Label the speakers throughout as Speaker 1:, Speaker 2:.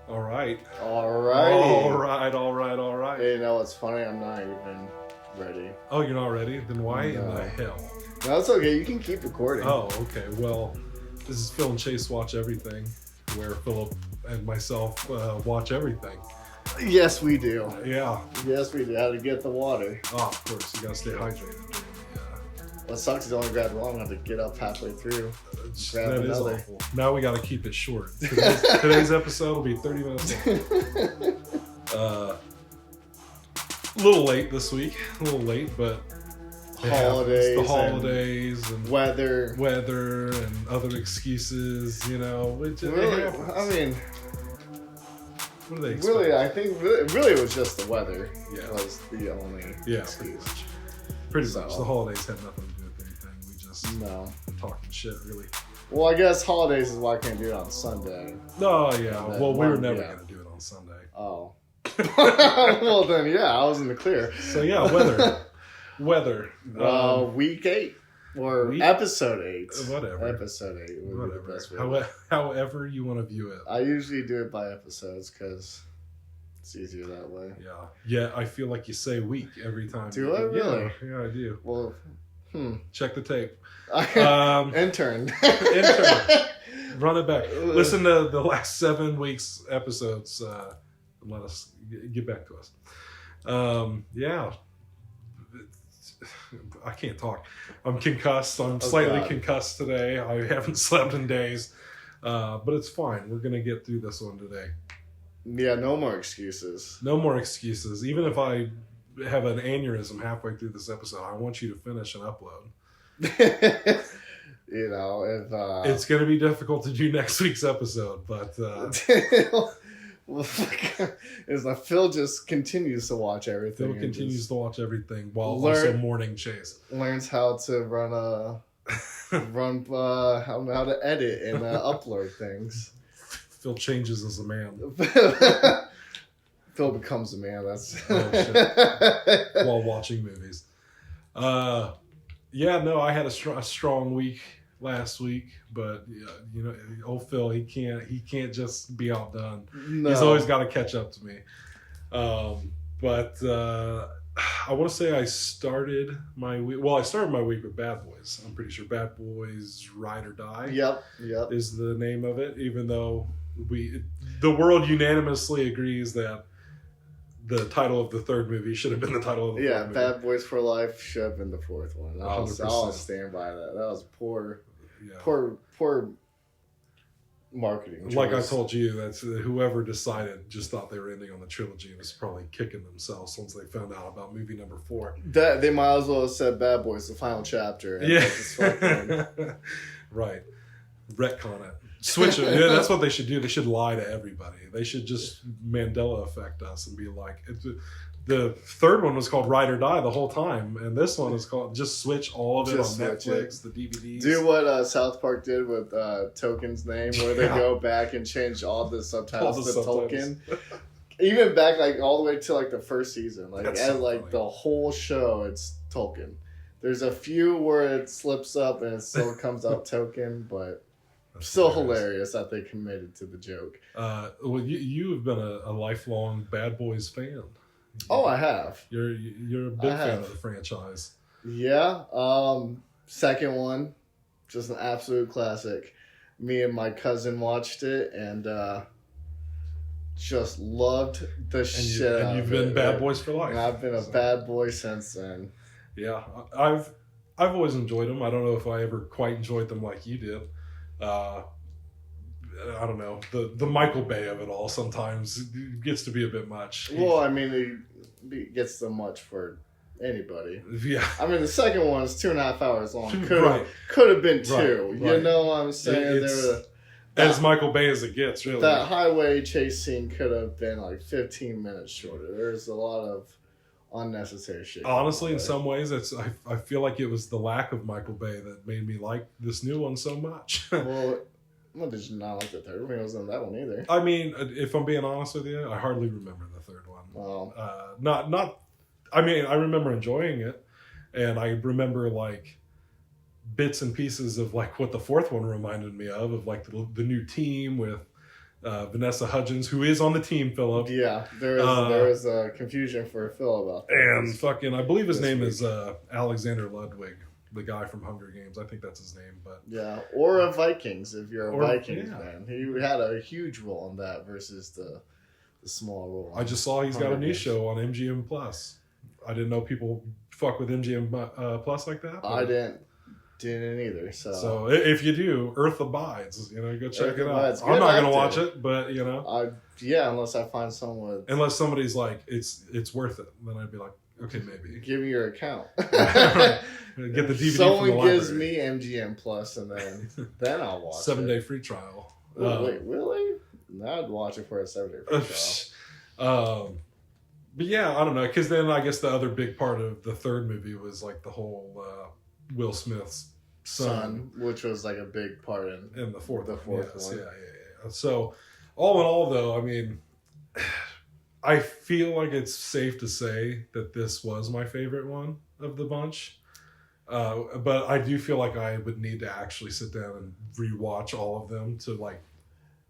Speaker 1: All right.
Speaker 2: Alrighty. Hey, you know what's funny? I'm not even ready.
Speaker 1: Oh, you're not ready? Then why in the hell?
Speaker 2: No, it's okay. You can keep recording.
Speaker 1: Oh, okay. Well, this is Phil and Chase Watch Everything, where Philip and myself watch everything.
Speaker 2: Yes, we do.
Speaker 1: Yeah.
Speaker 2: Yes, we do. How to get the water.
Speaker 1: Oh, of course. You gotta stay hydrated.
Speaker 2: What sucks is only grabbed one. I have to get up halfly through. Grab
Speaker 1: that
Speaker 2: another.
Speaker 1: is awful. Now we gotta keep it short. Today's episode will be 30 minutes long. A little late this week. A little late, but
Speaker 2: holidays.
Speaker 1: The holidays and
Speaker 2: weather
Speaker 1: and other excuses. You know, it
Speaker 2: really,
Speaker 1: happens.
Speaker 2: I mean,
Speaker 1: what do they expect?
Speaker 2: really, I think really it was just the weather.
Speaker 1: Yeah,
Speaker 2: was the only excuse.
Speaker 1: Pretty much. The holidays had nothing to do with anything. We just talking shit, really.
Speaker 2: Well, I guess holidays is why I can't do it on Sunday.
Speaker 1: Oh, yeah. Well, we were never going to do it on Sunday.
Speaker 2: Oh. Well, then, yeah, I was in the clear.
Speaker 1: So, yeah, weather.
Speaker 2: Week 8. Or episode 8.
Speaker 1: Whatever.
Speaker 2: Episode 8 would be the best way.
Speaker 1: However you want to view it.
Speaker 2: I usually do it by episodes because it's easier that way.
Speaker 1: Yeah. Yeah, I feel like you say week every time.
Speaker 2: Do I really?
Speaker 1: Yeah, I do.
Speaker 2: Well,
Speaker 1: check the tape.
Speaker 2: Intern.
Speaker 1: Run it back. Listen to the last 7 weeks' episodes. And let us get back to us. Yeah. I can't talk. I'm concussed. I'm slightly concussed today. I haven't slept in days. But it's fine. We're going to get through this one today.
Speaker 2: Yeah, no more excuses.
Speaker 1: No more excuses. Even if I have an aneurysm halfway through this episode, I want you to finish and upload.
Speaker 2: You know, if
Speaker 1: it's going to be difficult to do next week's episode, but
Speaker 2: is Phil just continues to watch everything.
Speaker 1: Phil continues to watch everything while also mourning Chase.
Speaker 2: Learns how to how to edit and upload things.
Speaker 1: Phil changes as a man.
Speaker 2: Phil becomes a man. That's
Speaker 1: while watching movies. Yeah, no, I had a strong week last week, but you know, old Phil, he can't just be outdone. No. He's always got to catch up to me. But I want to say I started my week. Well, I started my week with Bad Boys. I'm pretty sure Bad Boys Ride or Die.
Speaker 2: Yep.
Speaker 1: Is the name of it. Even though the world unanimously agrees that the title of the third movie should have been the title of the fourth movie.
Speaker 2: Bad Boys for Life should have been the fourth one. I'll stand by that. That was poor marketing choice.
Speaker 1: Like I told you, that's whoever decided just thought they were ending on the trilogy and was probably kicking themselves once they found out about movie number 4.
Speaker 2: That they might as well have said Bad Boys, the final chapter.
Speaker 1: Yeah. Right. Retcon it. Switch it. Yeah, that's what they should do. They should lie to everybody. They should just Mandela effect us and be like, the third one was called Ride or Die the whole time, and this one is called just switch all of it on Netflix, the DVDs.
Speaker 2: Do what South Park did with Token's name, where they go back and change all the subtitles to Tolkien. Even back all the way to the first season, the whole show, it's Tolkien. There's a few where it slips up and it still comes out Token, but. That's still hilarious that they committed to the joke.
Speaker 1: Well, you have been a lifelong Bad Boys fan.
Speaker 2: Oh, I have.
Speaker 1: You're a big fan of the franchise.
Speaker 2: Yeah. Second one, just an absolute classic. Me and my cousin watched it and just loved the shit out of it. And you've been
Speaker 1: Bad Boys for life.
Speaker 2: And I've been a bad boy since then.
Speaker 1: Yeah, I've always enjoyed them. I don't know if I ever quite enjoyed them like you did. I don't know, the Michael Bay of it all sometimes gets to be a bit much.
Speaker 2: Well, I mean, it gets so much for anybody.
Speaker 1: Yeah.
Speaker 2: I mean, the second one is 2.5 hours long. Could have been 2. Right. You know what I'm saying?
Speaker 1: As Michael Bay as it gets, really.
Speaker 2: That highway chase scene could have been 15 minutes shorter. There's a lot of unnecessary shit.
Speaker 1: Honestly, in some ways, I feel like it was the lack of Michael Bay that made me like this new one so much.
Speaker 2: Well, did you not like the third one? I wasn't in that one either.
Speaker 1: I mean, if I'm being honest with you, I hardly remember the third one.
Speaker 2: Wow.
Speaker 1: Not. I mean, I remember enjoying it, and I remember bits and pieces of what the fourth one reminded me of the new team with Vanessa Hudgens, who is on the team, Philip.
Speaker 2: Yeah, there is confusion for Phil about that.
Speaker 1: And fucking, I believe his name is Alexander Ludwig, the guy from Hunger Games. I think that's his name. But
Speaker 2: yeah, or a Vikings, if you're a Vikings fan. He had a huge role in that versus the small role.
Speaker 1: I just saw he's got a new show on MGM Plus. I didn't know people fuck with MGM Plus like that.
Speaker 2: I didn't either.
Speaker 1: So if you do, Earth Abides, go check it out.
Speaker 2: I'm
Speaker 1: not gonna watch it, but
Speaker 2: unless I find someone
Speaker 1: unless somebody's like it's worth it, then I'd be like, okay, maybe
Speaker 2: give me your account.
Speaker 1: Get the DVD.
Speaker 2: Someone
Speaker 1: from the
Speaker 2: gives
Speaker 1: library.
Speaker 2: Me MGM Plus, and then I'll watch
Speaker 1: 7-day free trial.
Speaker 2: Wait, really? I'd watch it for a 7-day free trial.
Speaker 1: But yeah, I don't know, because then I guess the other big part of the third movie was like the whole Will Smith's son,
Speaker 2: which was like a big part in
Speaker 1: the fourth
Speaker 2: one.
Speaker 1: Yeah. So all in all, though, I mean, I feel like it's safe to say that this was my favorite one of the bunch. But I do feel like I would need to actually sit down and rewatch all of them to like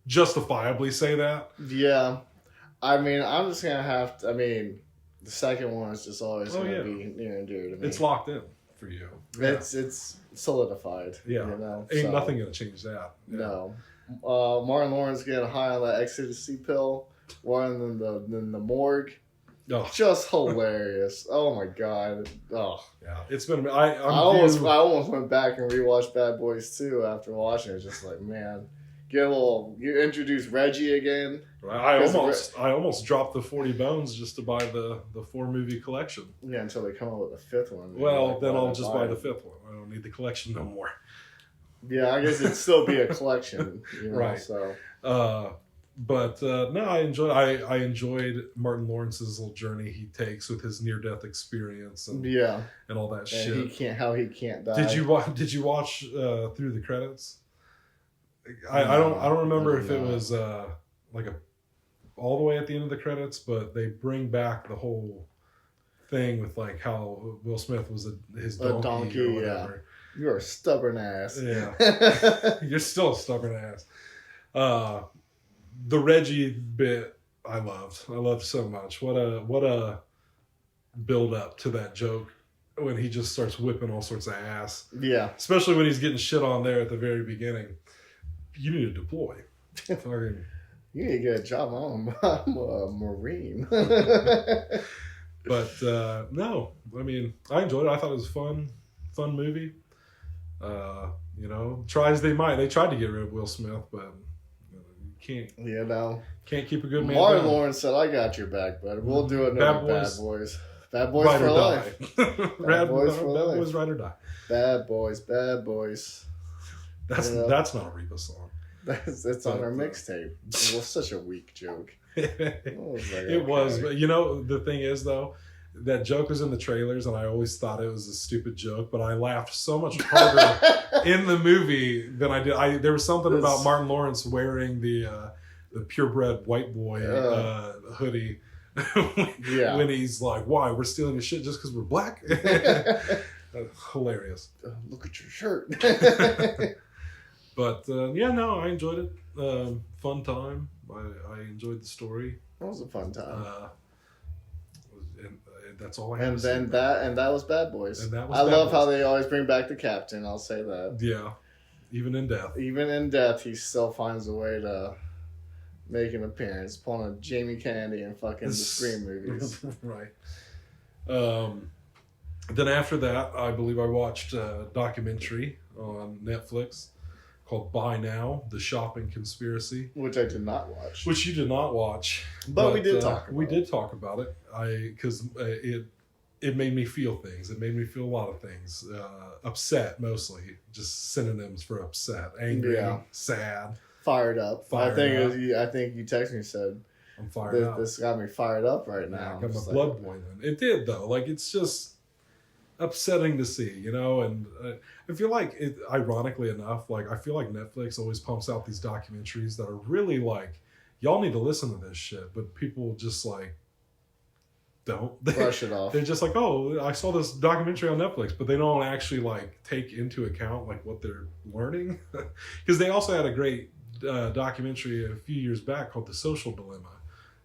Speaker 1: justifiably say that.
Speaker 2: Yeah. I mean, I'm just going to have to, the second one is just always going to be near and dear to me.
Speaker 1: It's locked in for you.
Speaker 2: Yeah. It's solidified.
Speaker 1: Yeah. Ain't nothing going to change that. Yeah.
Speaker 2: No. Martin Lawrence getting high on that ecstasy pill, one in the morgue.
Speaker 1: Oh.
Speaker 2: Just hilarious. Oh my god. Oh.
Speaker 1: Yeah. It's been
Speaker 2: I almost went back and rewatched Bad Boys 2 after watching it. Just like, man. You introduce Reggie again.
Speaker 1: I almost dropped the 40 bones just to buy the 4-movie collection.
Speaker 2: Yeah, until they come up with a fifth one.
Speaker 1: Well, then I'll just buy the fifth one. I don't need the collection no more.
Speaker 2: Yeah, I guess it'd still be a collection,
Speaker 1: right?
Speaker 2: So,
Speaker 1: but no, I enjoyed Martin Lawrence's little journey he takes with his near-death experience and all that shit.
Speaker 2: How he can't die.
Speaker 1: Did you watch through the credits? I don't remember if it was like all the way at the end of the credits, but they bring back the whole thing with like how Will Smith was his donkey or whatever.
Speaker 2: Yeah. You're a stubborn ass.
Speaker 1: Yeah. You're still a stubborn ass. The Reggie bit I loved so much. What a build up to that joke when he just starts whipping all sorts of ass.
Speaker 2: Yeah.
Speaker 1: Especially when he's getting shit on there at the very beginning. You need to deploy.
Speaker 2: You need to get a job. I'm a Marine.
Speaker 1: But no, I mean, I enjoyed it. I thought it was a fun movie. Try as they might. They tried to get rid of Will Smith, but you can't keep a good man
Speaker 2: Martin
Speaker 1: down.
Speaker 2: Lawrence said, "I got your back, bud. We'll do another Bad Boys. Bad Boys
Speaker 1: ride
Speaker 2: for
Speaker 1: or
Speaker 2: life.
Speaker 1: Bad Boys ride or die.
Speaker 2: Bad Boys.
Speaker 1: That's not a Reba song.
Speaker 2: It's on our mixtape. It was such a weak joke.
Speaker 1: It was, but the thing is though, that joke was in the trailers, and I always thought it was a stupid joke, but I laughed so much harder in the movie than I did. There was something about Martin Lawrence wearing the purebred white boy hoodie when he's like, "Why we're stealing his shit just because we're black?" Hilarious.
Speaker 2: Look at your shirt.
Speaker 1: But I enjoyed it. Fun time. I enjoyed the story.
Speaker 2: It was a fun time.
Speaker 1: And that's all I have.
Speaker 2: And then that was Bad Boys.
Speaker 1: And that was
Speaker 2: I love how they always bring back the captain. I'll say that.
Speaker 1: Yeah, even in death.
Speaker 2: Even in death, he still finds a way to make an appearance, pulling a Jamie Kennedy in fucking the Scream movies.
Speaker 1: Right. Then after that, I believe I watched a documentary on Netflix called Buy Now, The Shopping Conspiracy.
Speaker 2: Which I did not watch.
Speaker 1: Which you did not watch.
Speaker 2: But we did talk about it.
Speaker 1: We did talk about it. Because it made me feel things. It made me feel a lot of things. Upset, mostly. Just synonyms for upset. Angry, sad.
Speaker 2: Fired up. I think you texted me and said,
Speaker 1: I'm fired up.
Speaker 2: This got me fired up right now.
Speaker 1: Yeah, I got my blood boiling. It did, though. Like, it's just upsetting to see, and I feel like ironically enough, like I feel like Netflix always pumps out these documentaries that are really like, y'all need to listen to this shit, but people just like don't
Speaker 2: brush it off.
Speaker 1: They're just like, oh, I saw this documentary on Netflix, but they don't actually like take into account like what they're learning, because they also had a great documentary a few years back called The Social Dilemma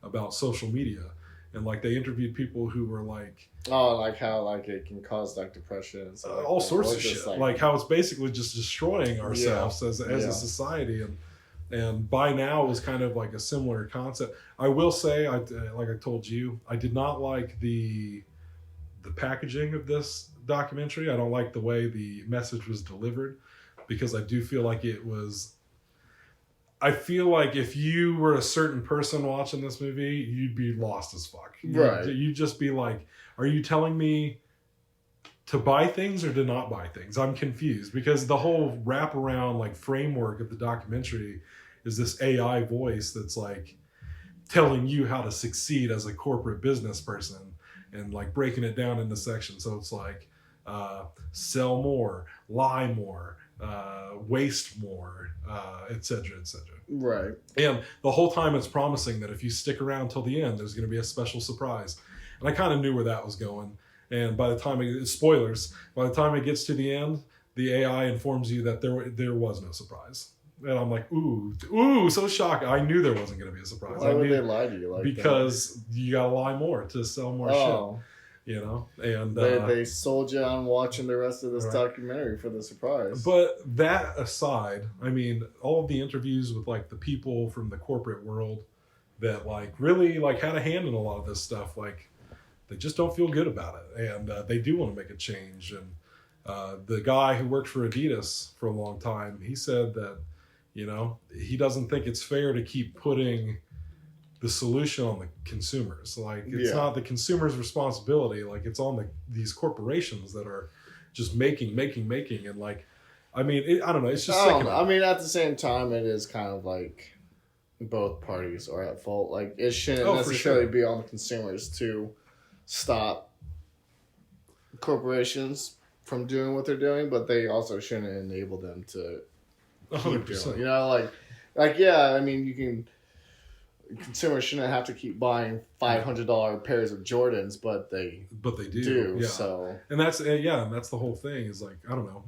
Speaker 1: about social media. And like they interviewed people who were like,
Speaker 2: oh, like how like it can cause like depression and stuff,
Speaker 1: all sorts of shit. Like how it's basically just destroying ourselves as a society. And by now is kind of like a similar concept. I will say, like I told you, I did not like the packaging of this documentary. I don't like the way the message was delivered, because I do feel like it was. I feel like if you were a certain person watching this movie, you'd be lost as fuck. You'd just be like, are you telling me to buy things or to not buy things? I'm confused, because the whole wraparound like framework of the documentary is this AI voice that's like telling you how to succeed as a corporate business person, and like breaking it down into sections. So it's like sell more, lie more, waste more, etc., etc.
Speaker 2: Right.
Speaker 1: And the whole time it's promising that if you stick around till the end, there's going to be a special surprise. And I kind of knew where that was going. And by the time spoilers, by the time it gets to the end, the AI informs you that there was no surprise. And I'm like, ooh, so shocked. I knew there wasn't going to be a surprise.
Speaker 2: Why would they lie to you like that?
Speaker 1: Because you got to lie more to sell more shit. You know, and
Speaker 2: they sold you on watching the rest of this documentary for the surprise.
Speaker 1: But that aside, I mean, all of the interviews with like the people from the corporate world that like really like had a hand in a lot of this stuff, like they just don't feel good about it, and they do want to make a change. And the guy who worked for Adidas for a long time, he said that, you know, he doesn't think it's fair to keep putting the solution on the consumers. Like it's not the consumer's responsibility. Like it's on these corporations that are just making, and like, I mean, I don't know. It's just sickening.
Speaker 2: I mean, at the same time, it is kind of like both parties are at fault. Like it shouldn't necessarily be on the consumers to stop corporations from doing what they're doing, but they also shouldn't enable them to keep
Speaker 1: 100%.
Speaker 2: doing. You know, like yeah. I mean, consumers shouldn't have to keep buying $500 pairs of Jordans, but they do. Yeah. So,
Speaker 1: and that's the whole thing. Is like, I don't know.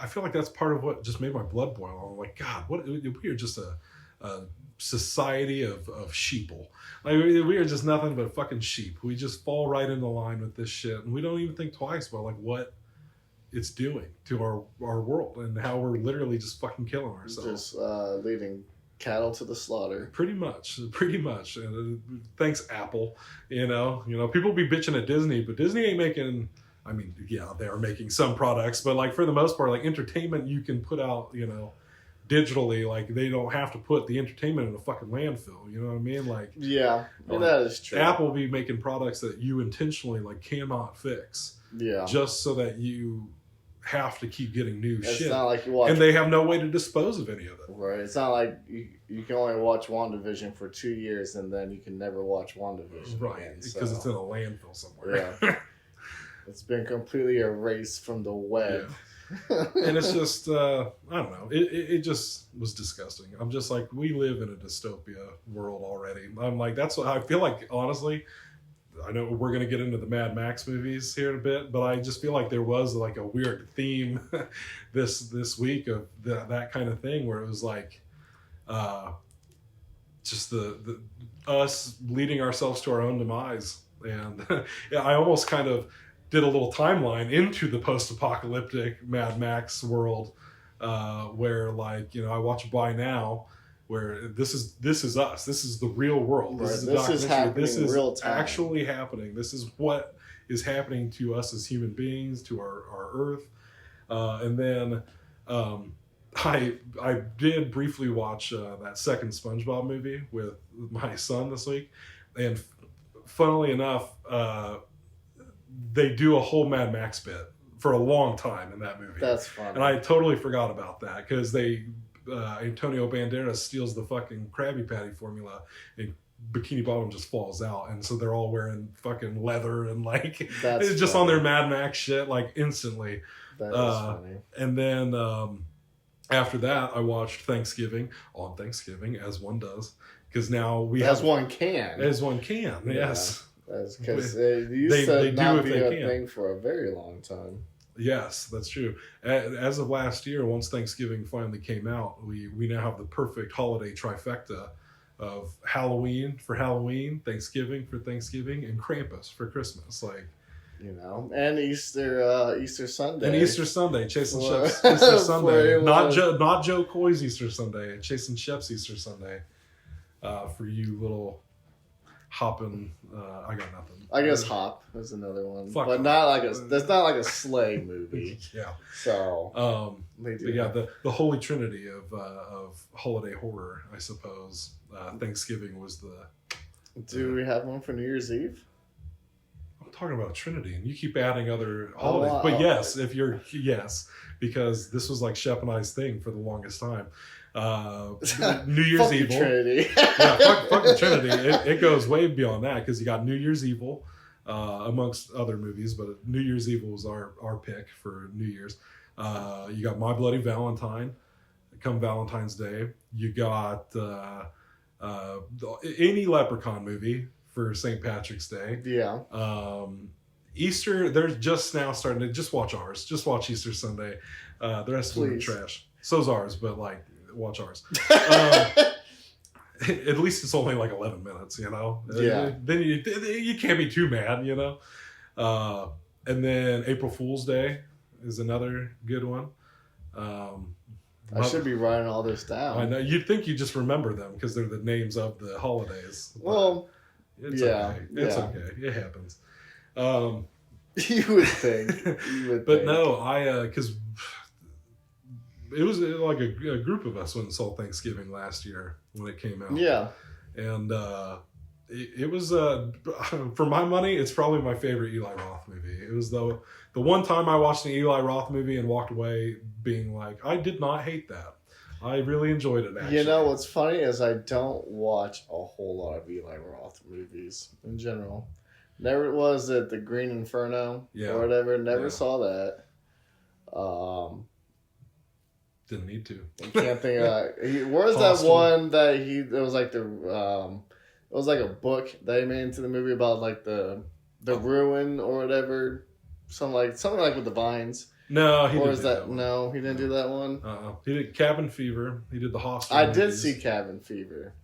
Speaker 1: I feel like that's part of what just made my blood boil. I'm like, God, we are just a society of sheeple. Like we are just nothing but fucking sheep. We just fall right into line with this shit, and we don't even think twice about like what it's doing to our world and how we're literally just fucking killing ourselves.
Speaker 2: Just leading cattle to the slaughter.
Speaker 1: Pretty much. Thanks, Apple. You know, people be bitching at Disney, but Disney ain't making. I mean, yeah, they are making some products, but like for the most part, like entertainment, you can put out, you know, digitally. Like they don't have to put the entertainment in a fucking landfill. You know what I mean? Like,
Speaker 2: yeah,
Speaker 1: like,
Speaker 2: that is true.
Speaker 1: Apple be making products that you intentionally like cannot fix.
Speaker 2: Yeah,
Speaker 1: just so that you have to keep getting new shit.
Speaker 2: It's not like you watch,
Speaker 1: and they have no way to dispose of any of it.
Speaker 2: Right. It's not like you can only watch WandaVision for 2 years and then you can never watch WandaVision.
Speaker 1: Right, because it's in a landfill somewhere.
Speaker 2: Yeah. It's been completely erased from the web.
Speaker 1: Yeah. And it's just, I don't know. It just was disgusting. I'm just like, we live in a dystopia world already. I'm like, that's what I feel like, honestly. I know we're going to get into the Mad Max movies here in a bit, but I just feel like there was like a weird theme this week of that kind of thing, where it was like just the us leading ourselves to our own demise. And yeah, I almost kind of did a little timeline into the post-apocalyptic Mad Max world, where like, you know, I watch By Now, where this is us. This is the real world. This is happening. This is real time. Actually happening. This is what is happening to us as human beings, to our Earth. And then I did briefly watch that second SpongeBob movie with my son this week, and funnily enough, they do a whole Mad Max bit for a long time in that movie.
Speaker 2: That's fun.
Speaker 1: And I totally forgot about that, because Antonio Banderas steals the fucking Krabby Patty formula, and Bikini Bottom just falls out, and so they're all wearing fucking leather and like it's just on their Mad Max shit like instantly.
Speaker 2: That is funny.
Speaker 1: And then after that, I watched Thanksgiving, as one does, because now
Speaker 2: one can.
Speaker 1: Yes.
Speaker 2: That's because it used to not be a thing for a very long time.
Speaker 1: Yes, that's true. As of last year, once Thanksgiving finally came out, we now have the perfect holiday trifecta of Halloween for Halloween, Thanksgiving for Thanksgiving, and Krampus for Christmas. Like,
Speaker 2: and Easter Sunday.
Speaker 1: And Easter Sunday, Chasing Shep's Easter Sunday. Not Joe Coy's Easter Sunday, Chasing Shep's Easter Sunday. For you little hopping, I got nothing.
Speaker 2: I guess Hop is another one,
Speaker 1: Fuck
Speaker 2: but
Speaker 1: Hop.
Speaker 2: not like that's not like a sleigh movie.
Speaker 1: Yeah.
Speaker 2: So,
Speaker 1: the holy trinity of holiday horror, I suppose. Thanksgiving was the.
Speaker 2: Do we have one for New Year's Eve?
Speaker 1: I'm talking about Trinity, and you keep adding other holidays. But yes, because this was like Shep and I's thing for the longest time. New Year's Evil.
Speaker 2: Trinity.
Speaker 1: Fucking Trinity. It goes way beyond that because you got New Year's Evil, amongst other movies, but New Year's Evil was our pick for New Year's. You got My Bloody Valentine, come Valentine's Day. You got any Leprechaun movie for St. Patrick's Day.
Speaker 2: Yeah.
Speaker 1: Easter, they're just now starting to just watch ours. Just watch Easter Sunday. The rest of them are trash. So's ours, but like watch ours. At least it's only like 11 minutes,
Speaker 2: Yeah.
Speaker 1: Then you can't be too mad, And then April Fool's Day is another good one.
Speaker 2: I should be writing all this down.
Speaker 1: I know. You'd think you just remember them because they're the names of the holidays.
Speaker 2: Well,
Speaker 1: it's okay. It's okay. It happens.
Speaker 2: You would think.
Speaker 1: But no, because it was like a group of us went and saw Thanksgiving last year when it came out.
Speaker 2: Yeah.
Speaker 1: And it was, for my money, it's probably my favorite Eli Roth movie. It was the one time I watched an Eli Roth movie and walked away being like, I did not hate that. I really enjoyed it, actually.
Speaker 2: What's funny is I don't watch a whole lot of Eli Roth movies in general. Never was it The Green Inferno or whatever. Never saw that.
Speaker 1: Didn't need to.
Speaker 2: I can't think of where's that one that it was like it was like a book that he made into the movie about like the ruin or whatever. Something like with the vines.
Speaker 1: No, he didn't.
Speaker 2: Or is that no? He didn't do that one.
Speaker 1: He did Cabin Fever. He did the Hostel.
Speaker 2: I did see Cabin Fever.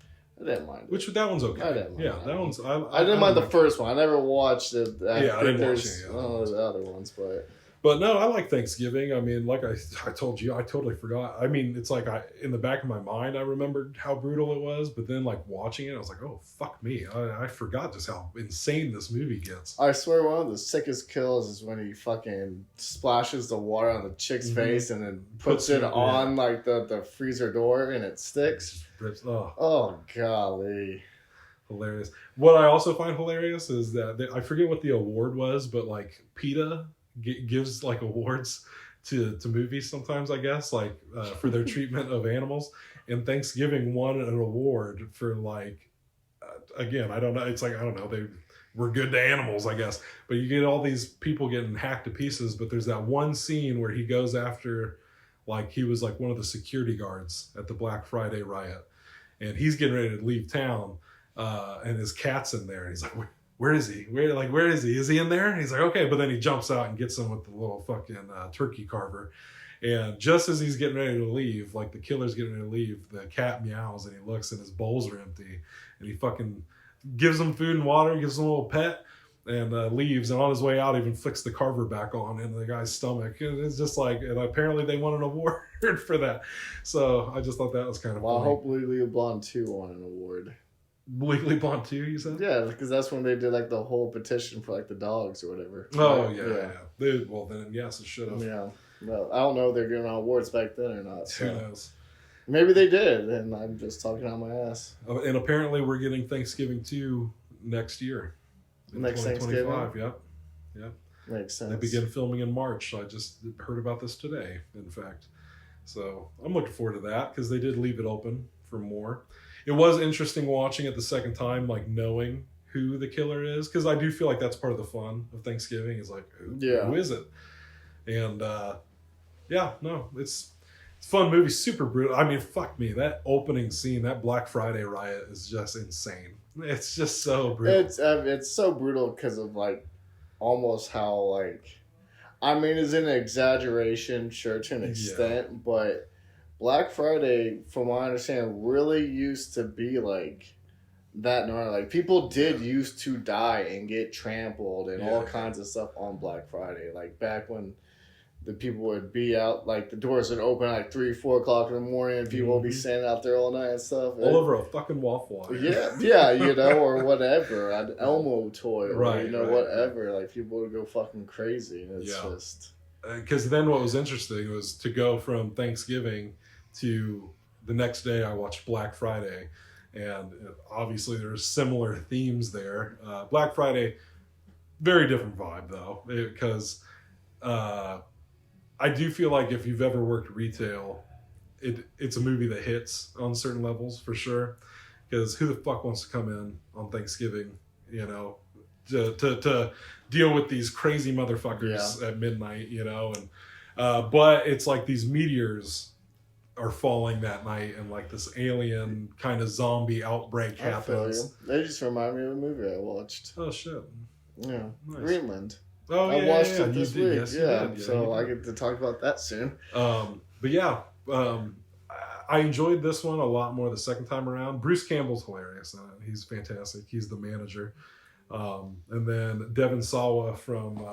Speaker 2: I didn't mind it.
Speaker 1: That one's okay.
Speaker 2: I didn't mind
Speaker 1: that one's.
Speaker 2: I didn't mind the first one. I never watched it. I
Speaker 1: didn't watch
Speaker 2: the other ones, but.
Speaker 1: But no, I like Thanksgiving. I mean, like I told you, I totally forgot. I mean, it's like in the back of my mind, I remembered how brutal it was. But then, like, watching it, I was like, oh, fuck me. I forgot just how insane this movie gets.
Speaker 2: I swear one of the sickest kills is when he fucking splashes the water on the chick's face and then puts it on, like, the freezer door and it sticks.
Speaker 1: Rips,
Speaker 2: oh, golly.
Speaker 1: Hilarious. What I also find hilarious is that, I forget what the award was, but, like, PETA gives like awards to movies sometimes, I guess, like for their treatment of animals. And Thanksgiving won an award for like again, I don't know, it's like, I don't know, they were good to animals, I guess, but you get all these people getting hacked to pieces. But there's that one scene where he goes after, like, he was like one of the security guards at the Black Friday riot, and he's getting ready to leave town, and his cat's in there, and he's like, where is he? Where is he? Is he in there? And he's like, okay. But then he jumps out and gets him with the little fucking turkey carver. And just as he's getting ready to leave, like the killer's getting ready to leave, the cat meows and he looks and his bowls are empty. And he fucking gives him food and water, gives him a little pet, and leaves. And on his way out, even flicks the carver back on into the guy's stomach. And it's just like, and apparently they won an award for that. So I just thought that was kind of funny.
Speaker 2: I hope Legally Blonde 2 won an award.
Speaker 1: Legally Blonde 2, you said?
Speaker 2: Yeah, because that's when they did like the whole petition for like the dogs or whatever.
Speaker 1: Oh, yeah. Well, then, yes, it should have.
Speaker 2: Yeah. No, I don't know if they're giving out awards back then or not. So.
Speaker 1: Who knows?
Speaker 2: Maybe they did, and I'm just talking out my ass.
Speaker 1: And apparently we're getting Thanksgiving 2 next year.
Speaker 2: Next Thanksgiving?
Speaker 1: Yep.
Speaker 2: Makes sense.
Speaker 1: They begin filming in March. I just heard about this today, in fact. So I'm looking forward to that because they did leave it open for more. It was interesting watching it the second time, like knowing who the killer is, because I do feel like that's part of the fun of Thanksgiving is like, who is it? And it's a fun movie, super brutal. I mean, fuck me, that opening scene, that Black Friday riot is just insane. It's just so brutal.
Speaker 2: It's so brutal because of like almost how like I mean, it's an exaggeration, sure, to an extent, but Black Friday, from what I understand, really used to be like that. No, like people did used to die and get trampled and all kinds of stuff on Black Friday. Like back when the people would be out, like the doors would open at like 3, 4 o'clock in the morning, and people would be standing out there all night and stuff.
Speaker 1: All over a fucking waffle iron.
Speaker 2: Yeah, you know, or whatever, an Elmo toy, or whatever. Like people would go fucking crazy, and it's just.
Speaker 1: Because then what was interesting was to go from Thanksgiving to the next day. I watched Black Friday, and obviously there's similar themes there. Black Friday, very different vibe though, because. I do feel like if you've ever worked retail, it's a movie that hits on certain levels for sure. Because who the fuck wants to come in on Thanksgiving, you know, to deal with these crazy motherfuckers at midnight, you know? And but it's like these meteors are falling that night, and like this alien kind of zombie outbreak happens.
Speaker 2: They just remind me of a movie I watched.
Speaker 1: Oh shit!
Speaker 2: Yeah, nice. Greenland.
Speaker 1: Oh,
Speaker 2: I watched it this week.
Speaker 1: Yes,
Speaker 2: so I get to talk about that soon.
Speaker 1: But yeah, I enjoyed this one a lot more the second time around. Bruce Campbell's hilarious in it. He's fantastic. He's the manager. And then Devon Sawa from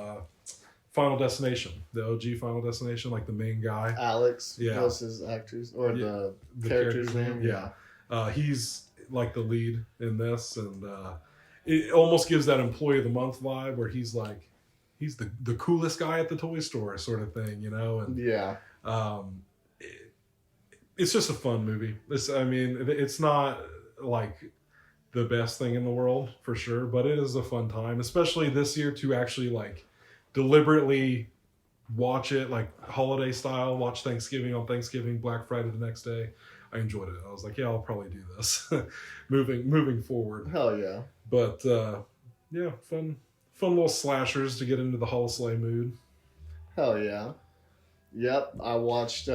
Speaker 1: Final Destination, the OG Final Destination, like the main guy.
Speaker 2: Alex was his actor's, or the character's name.
Speaker 1: Yeah. He's like the lead in this, and it almost gives that Employee of the Month vibe where he's like, he's the coolest guy at the toy store sort of thing, you know? And it's just a fun movie. It's not like the best thing in the world for sure, but it is a fun time, especially this year to actually like deliberately watch it like holiday style, watch Thanksgiving on Thanksgiving, Black Friday the next day. I enjoyed it. I was like, yeah, I'll probably do this moving forward.
Speaker 2: Hell yeah.
Speaker 1: But fun little slashers to get into the holislay mood.
Speaker 2: Hell yeah. Yep, I watched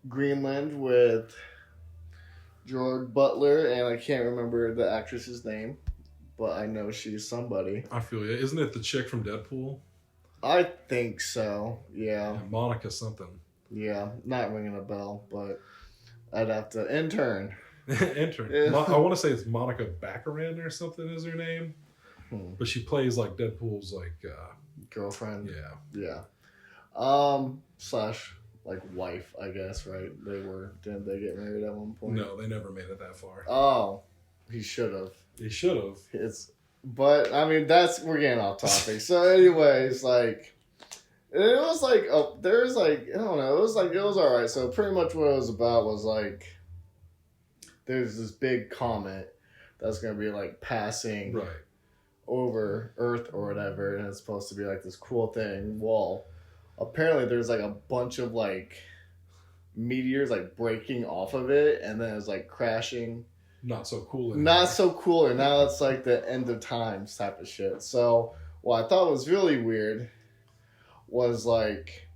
Speaker 2: Greenland with Gerard Butler, and I can't remember the actress's name, but I know she's somebody.
Speaker 1: I feel you. Isn't it the chick from Deadpool?
Speaker 2: I think so, yeah.
Speaker 1: Monica something.
Speaker 2: Yeah, not ringing a bell, but I'd have to... Intern.
Speaker 1: Intern. I want to say it's Monica Baccarin or something is her name. But she plays like Deadpool's like
Speaker 2: girlfriend.
Speaker 1: Yeah.
Speaker 2: Slash like wife, I guess, right? Didn't they get married at one point?
Speaker 1: No, they never made it that far.
Speaker 2: Oh. He should have. But I mean we're getting off topic. So anyways, like it was like there's like I don't know, it was alright. So pretty much what it was about was like there's this big comet that's gonna be like passing over Earth or whatever, and it's supposed to be like this cool thing. Well, apparently there's like a bunch of like meteors like breaking off of it, and then it's like crashing.
Speaker 1: Not so cool.
Speaker 2: And now it's like the end of times type of shit. So what I thought was really weird was like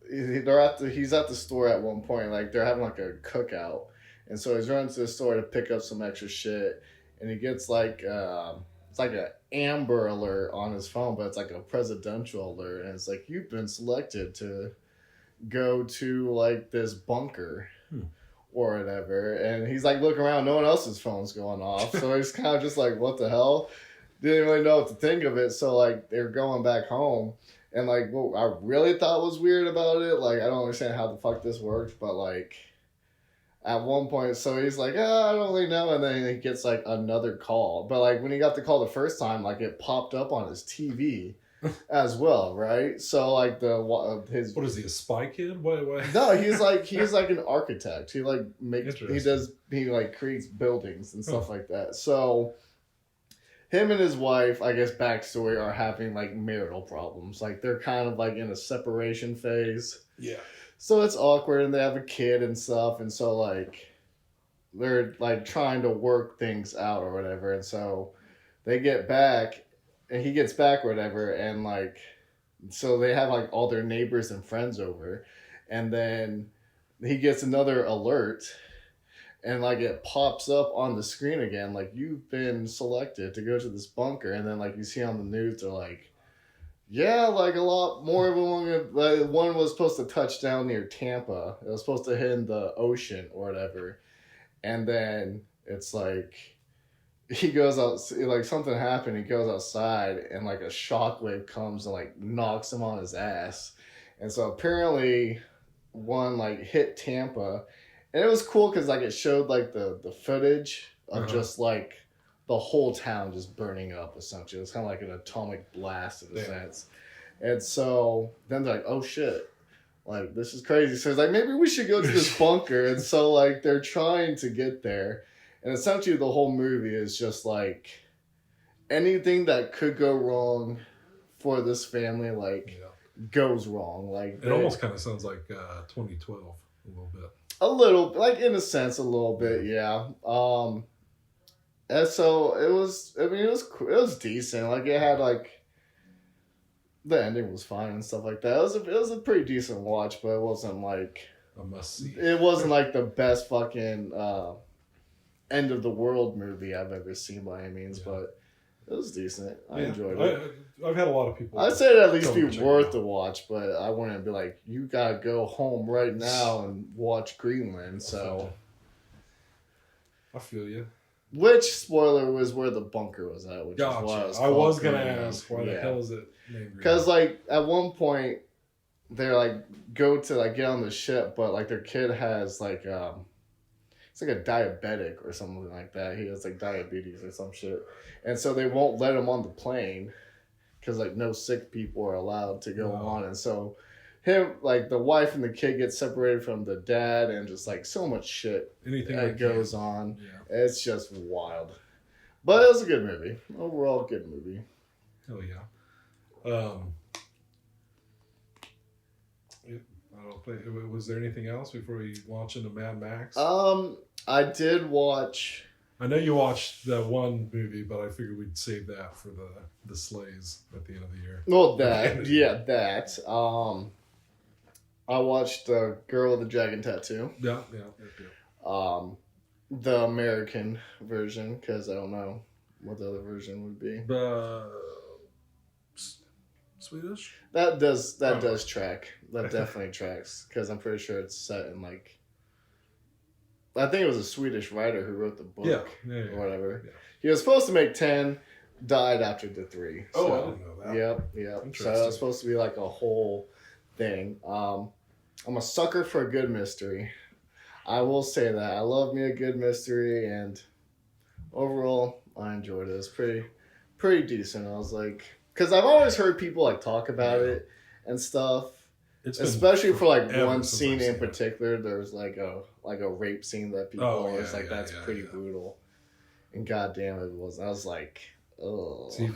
Speaker 2: he's at the store at one point, like they're having like a cookout, and so he's running to the store to pick up some extra shit, and he gets like it's like an Amber Alert on his phone, but it's like a presidential alert, and it's like you've been selected to go to like this bunker or whatever, and he's like looking around, no one else's phone's going off, so he's kind of just like, what the hell? Didn't really know what to think of it. So like they're going back home, and like what I really thought was weird about it, like I don't understand how the fuck this works, but like at one point, so he's like, I don't really know, and then he gets like another call, but like when he got the call the first time, like it popped up on his TV as well, right? So like what
Speaker 1: is he, a spy kid? What?
Speaker 2: No, he's like an architect. He like he like creates buildings and stuff like that. So him and his wife, I guess backstory, are having like marital problems. Like they're kind of like in a separation phase.
Speaker 1: Yeah.
Speaker 2: So it's awkward, and they have a kid and stuff, and so like they're like trying to work things out or whatever, and so they get back, and he gets back or whatever, and like so they have like all their neighbors and friends over, and then he gets another alert, and like it pops up on the screen again, like you've been selected to go to this bunker, and then like you see on the news they're like Yeah, like a lot more of them. Like one was supposed to touch down near Tampa. It was supposed to hit in the ocean or whatever. And then it's like he goes out, like something happened. He goes outside, and like a shockwave comes and like knocks him on his ass. And so apparently, one like hit Tampa, and it was cool because like it showed like the footage of just like the whole town just burning up. Essentially, it's kind of like an atomic blast in a sense. And so then they're like, "Oh shit." Like, this is crazy. So it's like, maybe we should go to this bunker. And so, like, they're trying to get there. And essentially, the whole movie is just, like, anything that could go wrong for this family, like, goes wrong. Like,
Speaker 1: it almost kind of sounds like 2012 a little bit.
Speaker 2: A little, like, in a sense, a little bit, yeah. And so, it was decent. Like, it had, like, the ending was fine and stuff like that. It was a pretty decent watch, but it wasn't like
Speaker 1: a must see.
Speaker 2: It wasn't like the best fucking end of the world movie I've ever seen by any means, but it was decent. I enjoyed it.
Speaker 1: I've had a lot of people.
Speaker 2: I'd say it'd at least be worth the watch, but I wouldn't be like, you gotta go home right now and watch Greenland. So
Speaker 1: I feel you.
Speaker 2: Which spoiler was where the bunker was at? Which
Speaker 1: gotcha.
Speaker 2: is why
Speaker 1: I was gonna ask why the hell is it named?
Speaker 2: Because like at one point they're like go to like get on the ship, but like their kid has like it's like a diabetic or something like that. He has like diabetes or some shit, and so they won't let him on the plane because like no sick people are allowed to go on, and so him like the wife and the kid get separated from the dad, and just like so much shit that goes on. Yeah. It's just wild, but it was a good movie. Overall, good movie.
Speaker 1: Hell yeah. I don't think, was there anything else before we launch into Mad Max?
Speaker 2: I did watch.
Speaker 1: I know you watched that one movie, but I figured we'd save that for the sleighs at the end of the year.
Speaker 2: Well, that. I watched the Girl with the Dragon Tattoo.
Speaker 1: Yeah.
Speaker 2: The American version, because I don't know what the other version would be.
Speaker 1: The Swedish?
Speaker 2: That does track. That definitely tracks, because I'm pretty sure it's set in like. I think it was a Swedish writer who wrote the book or whatever. Yeah. He was supposed to make 10, died after the 3.
Speaker 1: So, I didn't know that.
Speaker 2: Yep. So it was supposed to be like a whole thing. I'm a sucker for a good mystery. I will say that. I love me a good mystery, and overall, I enjoyed it. It was pretty decent. I was like, because I've always heard people like talk about it and stuff. Especially for like one scene in particular, there was like a rape scene that people was like, that's pretty brutal. And goddamn, it was. I was like, oh.
Speaker 1: See,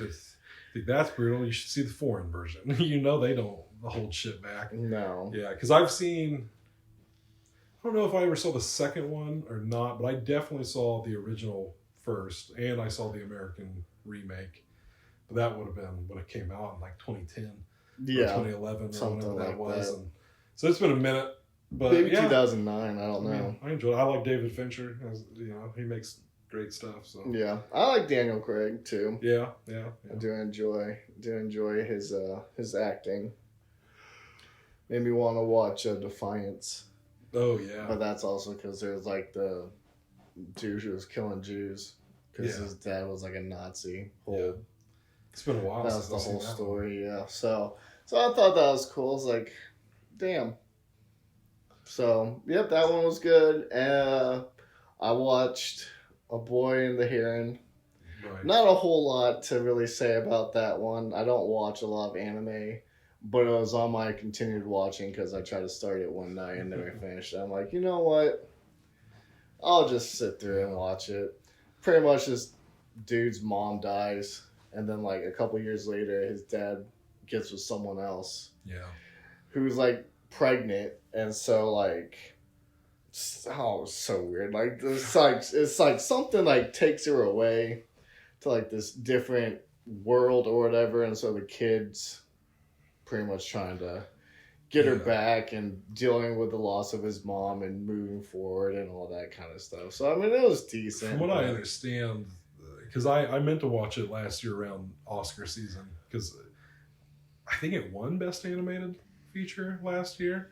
Speaker 1: if that's brutal, you should see the foreign version. You know they don't hold shit back.
Speaker 2: No.
Speaker 1: Yeah, because I've seen. I don't know if I ever saw the second one or not, but I definitely saw the original first, and I saw the American remake. But that would have been when it came out in like 2010. Yeah, 2011 or whatever that was. And so it's been a minute, but
Speaker 2: maybe 2009. I don't know.
Speaker 1: I enjoy it. I like David Fincher. He makes great stuff. So
Speaker 2: yeah, I like Daniel Craig too.
Speaker 1: Yeah.
Speaker 2: I do enjoy his acting. Made me want to watch Defiance.
Speaker 1: Oh yeah,
Speaker 2: but that's also because there's like the dude who was killing Jews because his dad was like a Nazi.
Speaker 1: It's been a while.
Speaker 2: That was the whole story. Yeah, so I thought that was cool. I was like, damn. So yep, that one was good. I watched A Boy and the Heron. Right. Not a whole lot to really say about that one. I don't watch a lot of anime. But it was on my continued watching because I tried to start it one night and never finished it. I'm like, you know what? I'll just sit through and watch it. Pretty much this dude's mom dies. And then like a couple years later, his dad gets with someone else.
Speaker 1: Yeah.
Speaker 2: Who's like pregnant. And so like, oh, it's so weird. Like it's like something like takes her away to like this different world or whatever. And so the kids pretty much trying to get her back and dealing with the loss of his mom and moving forward and all that kind of stuff. So, I mean, it was decent.
Speaker 1: From what I understand, because I meant to watch it last year around Oscar season, because I think it won Best Animated Feature last year.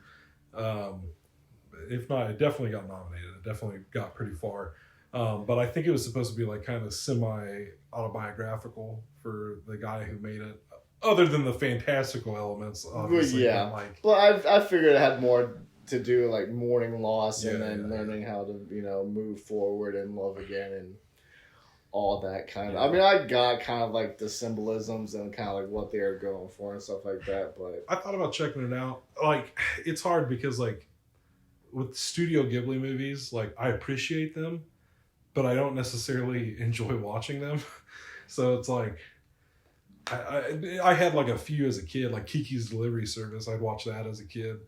Speaker 1: If not, it definitely got nominated. It definitely got pretty far. But I think it was supposed to be like kind of semi-autobiographical for the guy who made it. Other than the fantastical elements, obviously.
Speaker 2: Yeah. But I figured it had more to do like mourning loss and then learning how to, move forward and love again and all that kind of. I mean, I got kind of like the symbolisms and kind of like what they were going for and stuff like that. But
Speaker 1: I thought about checking it out. Like, it's hard because like with Studio Ghibli movies, like I appreciate them, but I don't necessarily enjoy watching them. So it's like. I had like a few as a kid, like Kiki's Delivery Service. I'd watch that as a kid,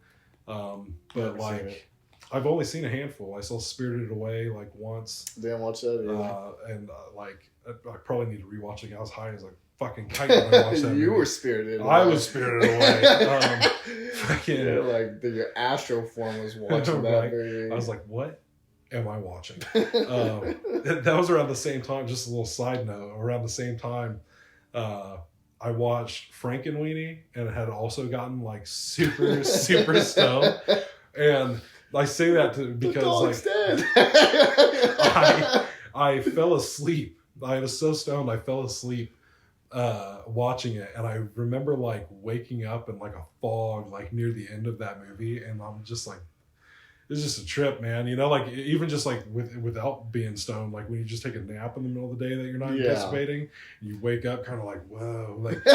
Speaker 1: but like I've only seen a handful. I saw Spirited Away like once.
Speaker 2: Didn't watch that. Yeah.
Speaker 1: And like I probably need to rewatch it. I was high as a fucking kite when I watched that.
Speaker 2: You were spirited away.
Speaker 1: I was spirited away.
Speaker 2: Like your astral form was watching that movie.
Speaker 1: I was like, what am I watching? That was around the same time. Just a little side note. Around the same time. I watched Frankenweenie and it had also gotten like super stoned, and I say that because like I fell asleep. I was so stoned I fell asleep watching it, and I remember like waking up in like a fog like near the end of that movie, and I'm just like, it's just a trip, man. Like even just like without being stoned, like when you just take a nap in the middle of the day that you're not anticipating, you wake up kind of like, whoa. Like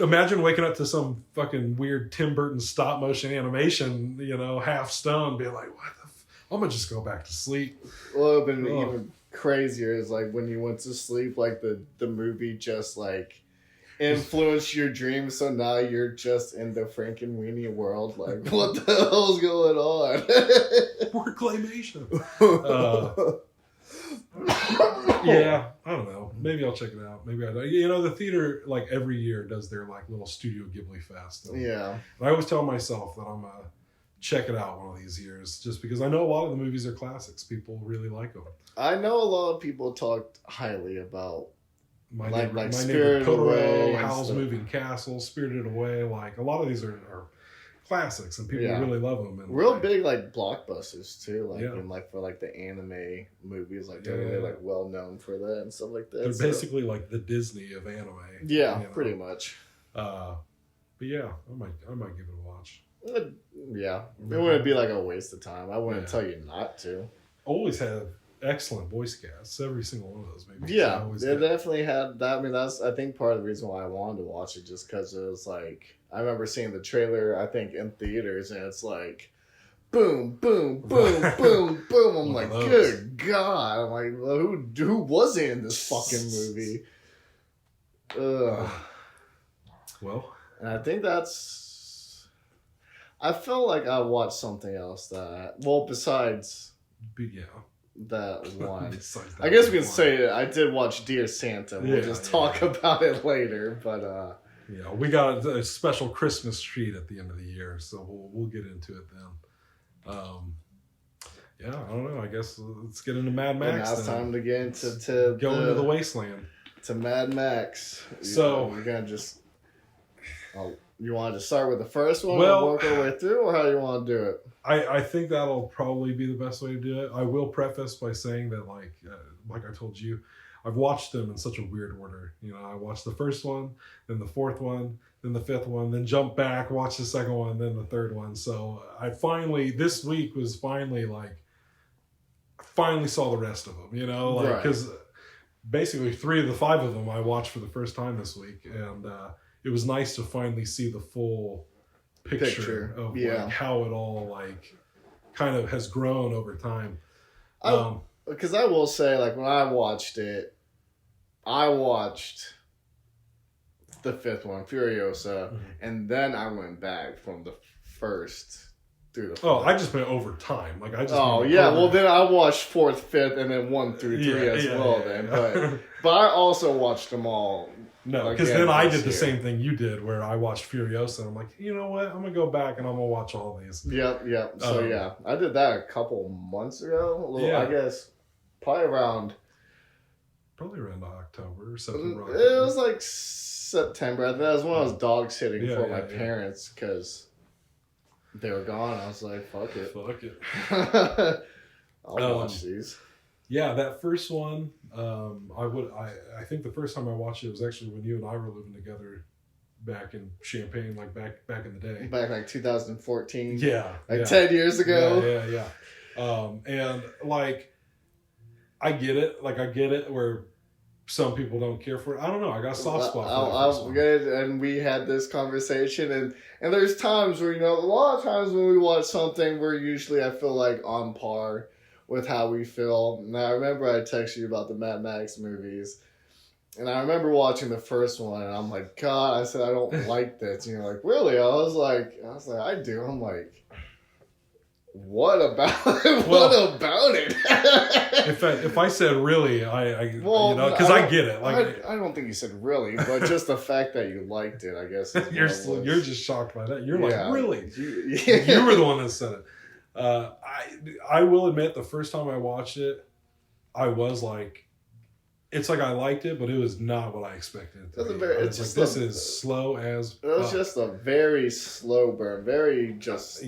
Speaker 1: imagine waking up to some fucking weird Tim Burton stop motion animation, half stoned, being like, what the I'm gonna just go back to sleep.
Speaker 2: Well, it would have been even crazier is like when you went to sleep, like the movie just like influence your dreams, so now you're just in the Frankenweenie world. Like, what the hell's going on?
Speaker 1: We're claymation. Yeah, I don't know. Maybe I'll check it out. Maybe I don't. The theater like every year does their like little Studio Ghibli fest. And I always tell myself that I'm gonna check it out one of these years, just because I know a lot of the movies are classics. People really like them.
Speaker 2: I know a lot of people talked highly about.
Speaker 1: My neighbor Totoro, Howl's Moving Castle, Spirited Away. Like a lot of these are classics, and people really love them. And
Speaker 2: real big like blockbusters too, like and like for like the anime movies, like they're really like well known for that and stuff like that.
Speaker 1: They're basically like the Disney of anime.
Speaker 2: Yeah, pretty much.
Speaker 1: But yeah, I might give it a watch.
Speaker 2: Yeah, it wouldn't be like a waste of time. I wouldn't tell you not to.
Speaker 1: Always have excellent voice casts. Every single one of those movies.
Speaker 2: Yeah, they definitely had that. I mean, that's I think part of the reason why I wanted to watch it, just because it was like I remember seeing the trailer. I think in theaters, and it's like, boom, boom, boom, boom, boom. I'm like, good God! I'm like, well, who was in this fucking movie?
Speaker 1: Well,
Speaker 2: and I think that's. I felt like I watched something else besides. That one. I guess we can say it. I did watch Dear Santa. We'll just talk about it later. But
Speaker 1: we got a special Christmas treat at the end of the year, so we'll get into it then. I don't know. I guess let's get into Mad Max.
Speaker 2: Now it's time to get into
Speaker 1: into the wasteland.
Speaker 2: To Mad Max.
Speaker 1: So
Speaker 2: we're gonna just. You want to start with the first one and work our way through, or how do you want to do it?
Speaker 1: I think that'll probably be the best way to do it. I will preface by saying that, like I told you, I've watched them in such a weird order. I watched the first one, then the fourth one, then the fifth one, then jumped back, watched the second one, then the third one. So this week was finally saw the rest of them, because basically 3 of the 5 of them I watched for the first time this week. And it was nice to finally see the full picture of like how it all like kind of has grown over time.
Speaker 2: Because I will say, like, when I watched it, I watched the 5th one, Furiosa, and then I went back from the first through the 4th.
Speaker 1: I just went over time. Like I just
Speaker 2: well then I watched 4th, 5th, and then 1 through 3 as well. But I also watched them all.
Speaker 1: No, because then I did the same thing you did, where I watched Furiosa, and I'm like, you know what? I'm going to go back and I'm going to watch all these.
Speaker 2: Yep. So, I did that a couple months ago. I guess probably around
Speaker 1: probably around October or September.
Speaker 2: It was like September. I think that was when I was dog sitting for my parents because they were gone. I was like, fuck it. I'll watch these.
Speaker 1: Yeah, that first one, I think the first time I watched it was actually when you and I were living together back in Champaign, like back in the day.
Speaker 2: Back like 2014.
Speaker 1: Yeah.
Speaker 2: 10 years ago.
Speaker 1: Yeah. And like, I get it. Like, I get it where some people don't care for it. I don't know. I got a soft spot for it.
Speaker 2: Good. And we had this conversation, and there's times where, a lot of times when we watch something, we're usually, I feel like, on par with how we feel. And I remember I texted you about the Mad Max movies. And I remember watching the first one, and I'm like, God, I said, I don't like this. And you're like, really? I was like, I do. I'm like, what about it? What about it?
Speaker 1: if I said really, because I get it. Like,
Speaker 2: I don't think you said really, but just the fact that you liked it, I guess.
Speaker 1: You're just shocked by that. You're like, really? You were the one that said it. I will admit, the first time I watched it, I was like, it's like I liked it, but it was not what I expected. This is slow as.
Speaker 2: It was just a very slow burn, very just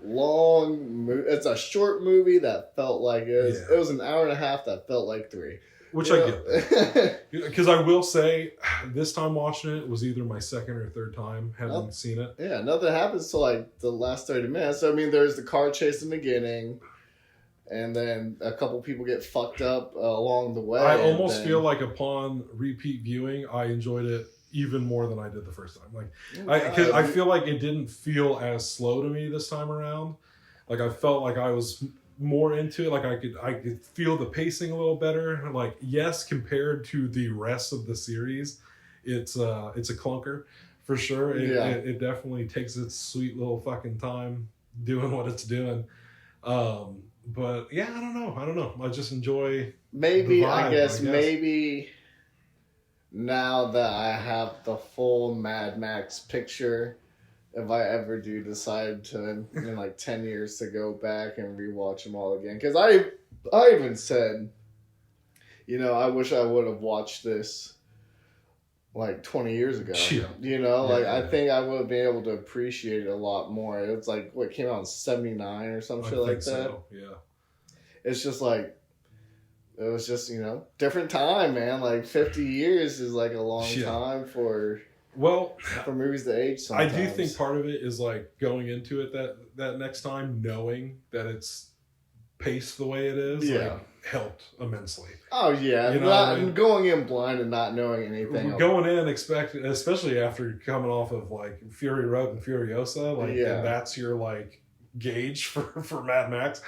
Speaker 2: long. It's a short movie that felt like it was an hour and a half that felt like 3.
Speaker 1: Which I get. Because I will say, this time watching it was either my second or third time having seen it.
Speaker 2: Yeah, nothing happens till like the last 30 minutes. So, I mean, there's the car chase in the beginning. And then a couple people get fucked up along the way.
Speaker 1: I almost feel like upon repeat viewing, I enjoyed it even more than I did the first time. Like, I feel like it didn't feel as slow to me this time around. Like, I felt like I was more into it. Like, I could feel the pacing a little better. Like, yes, compared to the rest of the series, it's a clunker for sure. It definitely takes its sweet little fucking time doing what it's doing. But yeah, I don't know. I just enjoy.
Speaker 2: Maybe I guess maybe now that I have the full Mad Max picture, if I ever do decide to in like 10 years to go back and rewatch them all again, because I even said, I wish I would have watched this like 20 years ago. I think I would have been able to appreciate it a lot more. It's like what came out in 79 or some shit like that. So. Yeah. It's just like it was just, different time, man. Like 50 years is like a long time for movies to age sometimes.
Speaker 1: I do think part of it is like going into it that next time knowing that it's paced the way it is. Like, helped immensely.
Speaker 2: Oh yeah, going in blind and not knowing anything.
Speaker 1: Going in especially after coming off of like Fury Road and Furiosa, and that's your like gauge for Mad Max,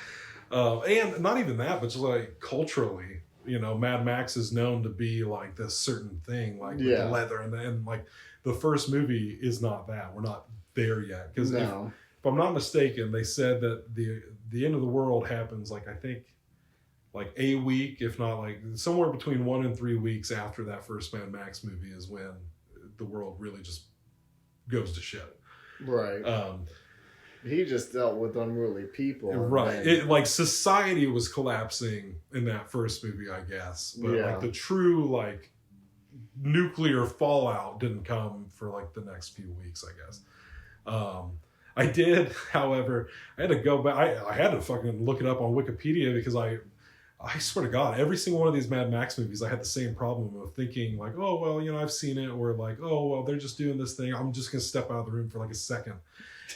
Speaker 1: and not even that, but just like culturally, Mad Max is known to be like this certain thing, like with the leather and like the first movie is not that. We're not there yet because if I'm not mistaken, they said that the end of the world happens like I think. Like a week, if not like somewhere between 1 and 3 weeks after that first Mad Max movie is when the world really just goes to shit.
Speaker 2: Right. He just dealt with unruly people.
Speaker 1: Right. It, like society was collapsing in that first movie, I guess. But like the true like nuclear fallout didn't come for like the next few weeks, I guess. I did, however, I had to go back. I had to fucking look it up on Wikipedia because I swear to God, every single one of these Mad Max movies, I had the same problem of thinking like, oh, well, I've seen it. Or like, oh, well, they're just doing this thing. I'm just going to step out of the room for like a second.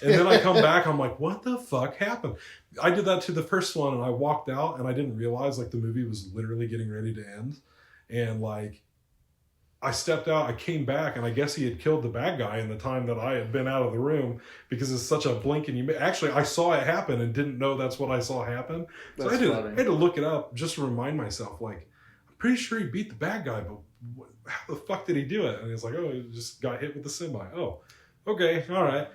Speaker 1: And then I come back, I'm like, what the fuck happened? I did that to the first one and I walked out and I didn't realize like the movie was literally getting ready to end. And like, I stepped out, I came back, and I guess he had killed the bad guy in the time that I had been out of the room because it's such a blink and actually, I saw it happen and didn't know that's what I saw happen. So I had to look it up just to remind myself, like, I'm pretty sure he beat the bad guy, but how the fuck did he do it? And he's like, oh, he just got hit with the semi. Oh, okay, all right.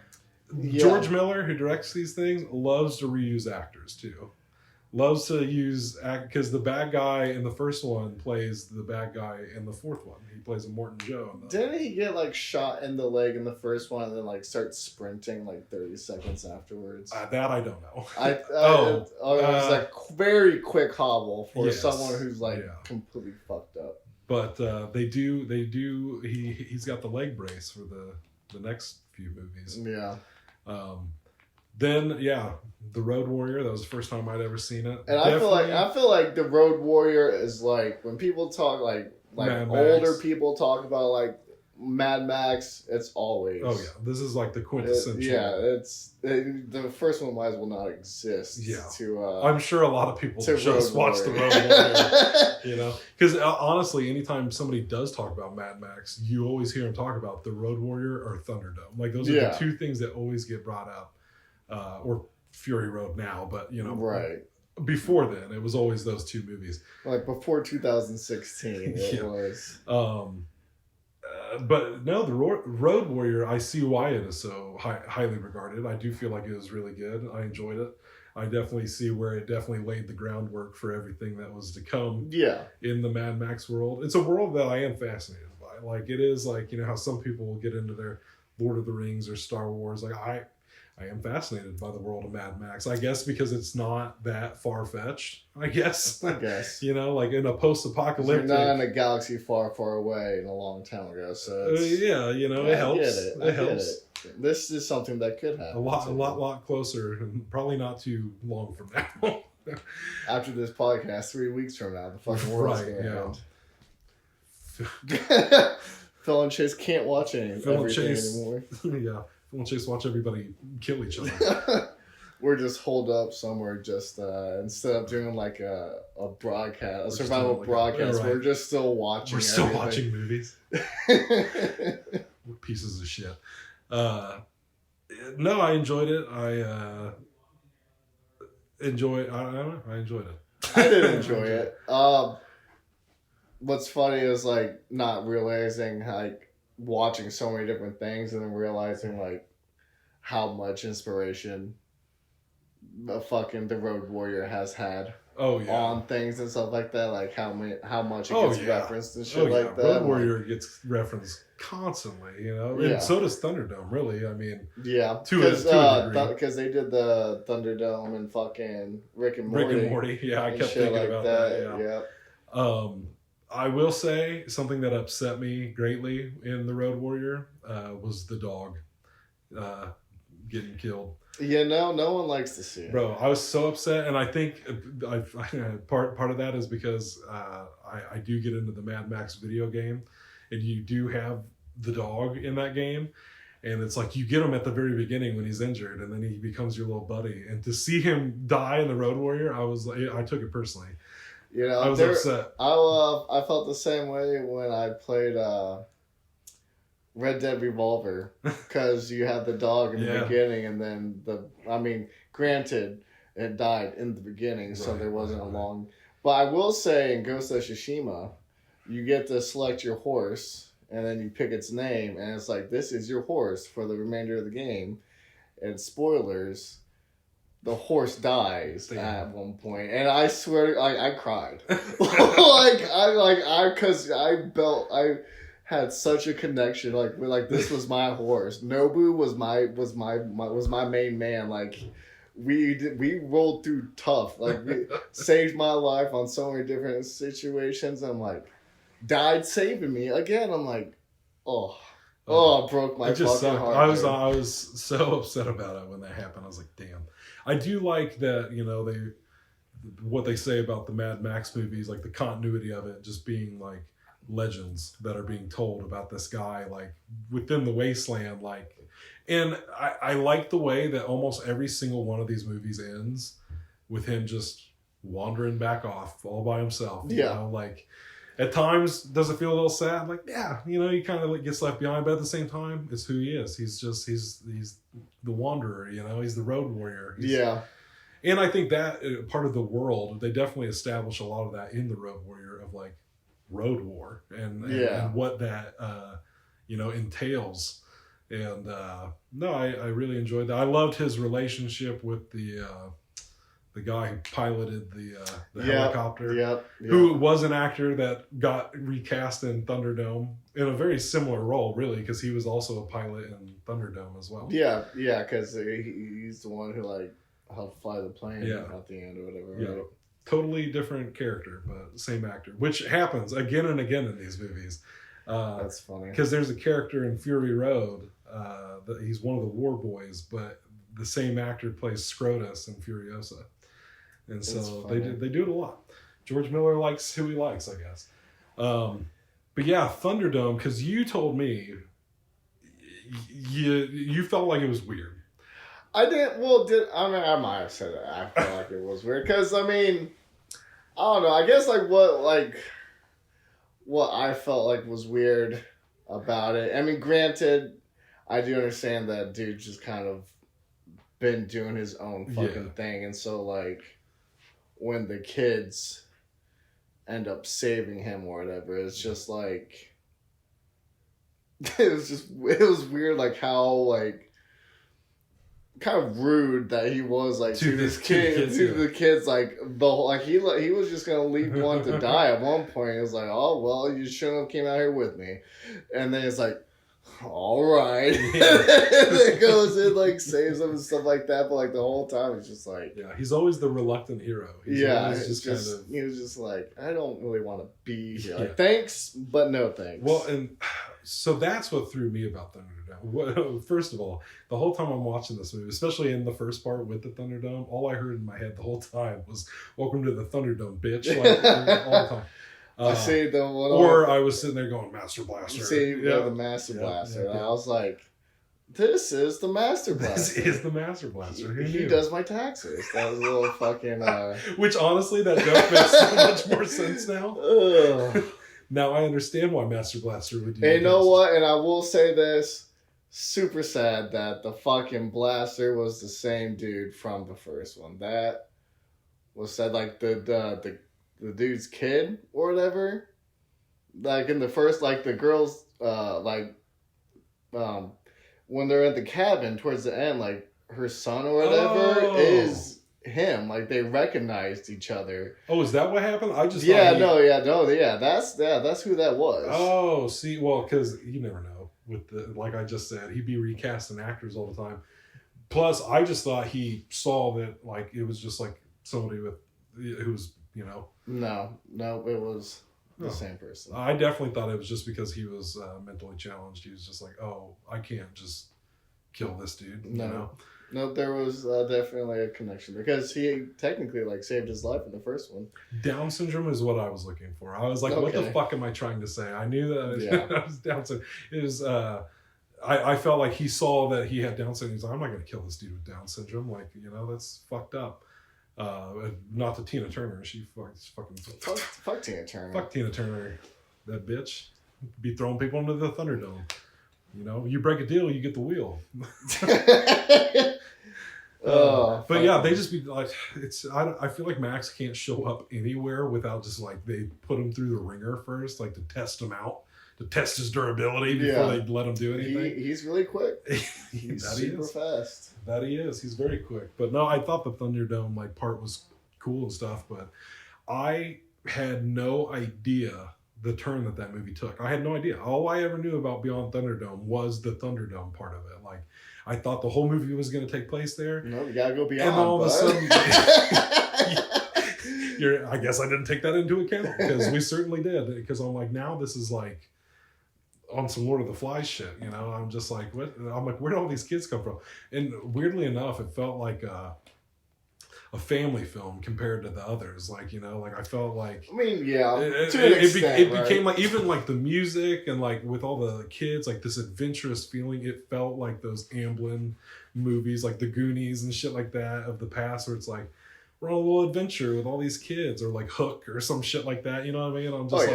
Speaker 1: Yeah. George Miller, who directs these things, loves to reuse actors, too. Loves to use, because the bad guy in the first one plays the bad guy in the fourth one. He plays a Morton Joe.
Speaker 2: Didn't he get like shot in the leg in the first one and then like start sprinting like 30 seconds afterwards?
Speaker 1: That I don't know.
Speaker 2: It was like very quick hobble for someone who's like completely fucked up.
Speaker 1: But he's got the leg brace for the next few movies.
Speaker 2: Yeah.
Speaker 1: Then the Road Warrior. That was the first time I'd ever seen it.
Speaker 2: And I feel like the Road Warrior is like when people talk like older people talk about like Mad Max. It's always
Speaker 1: this is like the quintessential.
Speaker 2: The first one might as well not exist.
Speaker 1: Yeah,
Speaker 2: to
Speaker 1: I'm sure a lot of people just watch the Road Warrior. You know, because honestly, anytime somebody does talk about Mad Max, you always hear them talk about the Road Warrior or Thunderdome. Like those are the two things that always get brought up. Or Fury Road now, but you know,
Speaker 2: right
Speaker 1: before then, it was always those two movies.
Speaker 2: Like before 2016, it was.
Speaker 1: But no, the Road Warrior, I see why it is so highly regarded. I do feel like it was really good. I enjoyed it. I definitely see where it definitely laid the groundwork for everything that was to come. Yeah. In the Mad Max world, it's a world that I am fascinated by. Like it is like, you know, how some people will get into their Lord of the Rings or Star Wars. Like I am fascinated by the world of Mad Max. I guess because it's not that far-fetched, I guess. You know, like in a post-apocalyptic...
Speaker 2: You're not in a galaxy far, far away and a long time ago, so it's...
Speaker 1: you know, it helps. It helps.
Speaker 2: This is something that could happen.
Speaker 1: A lot closer, and probably not too long from now.
Speaker 2: After this podcast, 3 weeks from now, the fucking world's going to end. Phil and Chase can't watch everything anymore.
Speaker 1: Yeah. We'll just watch everybody kill each other.
Speaker 2: We're just holed up somewhere, just instead of doing like a broadcast, a survival broadcast, we're just still watching.
Speaker 1: We're still watching movies. We're pieces of shit. No, I enjoyed it. I enjoyed it.
Speaker 2: I did enjoy it. What's funny is like not realizing like watching so many different things and then realizing like how much inspiration the Road Warrior has had on things and stuff like that, like how much it gets referenced and shit like that.
Speaker 1: Road Warrior gets referenced constantly, you know, and so does Thunderdome. Really, I mean,
Speaker 2: because they did the Thunderdome and fucking Rick and Morty.
Speaker 1: Yeah, I kept thinking about that. I will say something that upset me greatly in the Road Warrior was the dog getting killed.
Speaker 2: Yeah, no one likes to see it.
Speaker 1: Bro, I was so upset, and I think part of that is because I do get into the Mad Max video game, and you do have the dog in that game, and it's like you get him at the very beginning when he's injured, and then he becomes your little buddy, and to see him die in the Road Warrior, I took it personally.
Speaker 2: You know,
Speaker 1: I was upset.
Speaker 2: I felt the same way when I played Red Dead Revolver, because you had the dog in the beginning, and then granted, it died in the beginning, so there wasn't a long. But I will say, in Ghost of Tsushima, you get to select your horse, and then you pick its name, and it's like, this is your horse for the remainder of the game. And spoilers. The horse dies at one point, and I swear, I cried. Because I had such a connection. This was my horse. Nobu was my main man. Like, we rolled through tough. Like, we saved my life on so many different situations. I'm like, died saving me again. I'm like, it broke my fucking heart.
Speaker 1: I was so upset about it when that happened. I was like, damn. I do like that, you know, what they say about the Mad Max movies, like the continuity of it just being like legends that are being told about this guy, like within the wasteland, like, and I like the way that almost every single one of these movies ends with him just wandering back off all by himself. You know, like at times does it feel a little sad? Like, you know, he kind of like gets left behind, but at the same time, it's who he is. He's the wanderer, you know, he's the road warrior. And I think that part of the world, they definitely establish a lot of that in the Road Warrior of like road war and what that, you know, entails. And no, I really enjoyed that. I loved his relationship with the guy who piloted the helicopter, who was an actor that got recast in Thunderdome in a very similar role, really, because he was also a pilot in Thunderdome as well.
Speaker 2: Yeah, because he's the one who like helped fly the plane at the end or whatever.
Speaker 1: Yeah.
Speaker 2: Right?
Speaker 1: totally different character, but same actor, which happens again and again in these movies.
Speaker 2: That's funny.
Speaker 1: Because there's a character in Fury Road that he's one of the war boys, but the same actor plays Scrotus in Furiosa. And so they do it a lot. George Miller likes who he likes, I guess. But yeah, Thunderdome, because you told me you felt like it was weird.
Speaker 2: I didn't. Well, I might have said it. I felt like it was weird because I don't know. I guess what I felt like was weird about it. I mean, granted, I do understand that dude just kind of been doing his own fucking thing, and so like when the kids end up saving him or whatever, it's just like it was weird, like how like kind of rude that he was like to this kid, to the kids, like he was just gonna leave one to die at one point. It was like, oh well, you shouldn't have came out here with me, and then it's like, all right, and then goes in like saves him and stuff like that. But like the whole time, it's just like,
Speaker 1: he's always the reluctant hero. He was
Speaker 2: just like, I don't really want to be here. Like, thanks, but no thanks.
Speaker 1: Well, and so that's what threw me about Thunderdome. First of all, the whole time I'm watching this movie, especially in the first part with the Thunderdome, all I heard in my head the whole time was "Welcome to the Thunderdome, bitch!" Like all the time. I was sitting there going, "Master Blaster."
Speaker 2: The Master Blaster. And I was like, "This is the Master Blaster.
Speaker 1: This is the Master Blaster.
Speaker 2: He does my taxes." That was a little fucking.
Speaker 1: Which honestly, that joke makes so much more sense now. Now I understand why Master Blaster would do.
Speaker 2: And you know what? And I will say this. Super sad that the fucking blaster was the same dude from the first one. That was said, like the dude's kid or whatever. Like in the first, like the girls, when they're at the cabin towards the end, like her son or whatever is him. Like they recognized each other.
Speaker 1: Oh, is that what happened? I just
Speaker 2: that's who that was.
Speaker 1: Oh, see, well, because you never know. Like I just said, he'd be recasting actors all the time. Plus, I just thought he saw that like it was just like somebody who was, you know. No,
Speaker 2: it was the same person.
Speaker 1: I definitely thought it was just because he was mentally challenged. He was just like, oh, I can't just kill this dude.
Speaker 2: No.
Speaker 1: You know?
Speaker 2: No, there was definitely a connection because he technically like saved his life in the first one.
Speaker 1: Down syndrome is what I was looking for. I was like, what the fuck am I trying to say? I knew that I was Down syndrome. It was, I felt like he saw that he had Down syndrome. He's like, I'm not going to kill this dude with Down syndrome. Like, you know, that's fucked up. Not to Tina Turner. She fucking...
Speaker 2: Fuck Tina Turner.
Speaker 1: Fuck Tina Turner. That bitch. Be throwing people into the Thunderdome. You know, you break a deal, you get the wheel. But yeah, they just be like, I feel like Max can't show up anywhere without just like they put him through the ringer first, like to test him out, to test his durability before they let him do anything.
Speaker 2: He's really quick. He's super fast.
Speaker 1: That he is. He's very quick. But no, I thought the Thunderdome like part was cool and stuff, but I had no idea the turn that movie took. I had no idea. All I ever knew about Beyond Thunderdome was the Thunderdome part of it. Like, I thought the whole movie was going to take place there.
Speaker 2: No, you gotta go beyond.
Speaker 1: And all of a sudden, I guess I didn't take that into account because we certainly did. Because I'm like, now this is like on some Lord of the Flies shit. You know, I'm just like, what? I'm like, where did all these kids come from? And weirdly enough, it felt like a family film compared to the others. Like, you know, like I felt like,
Speaker 2: I mean, yeah, it
Speaker 1: became like, even like the music and like with all the kids, like this adventurous feeling. It felt like those Amblin movies, like the Goonies and shit like that of the past, where it's like we're on a little adventure with all these kids, or like Hook or some shit like that. You know what I mean? I'm just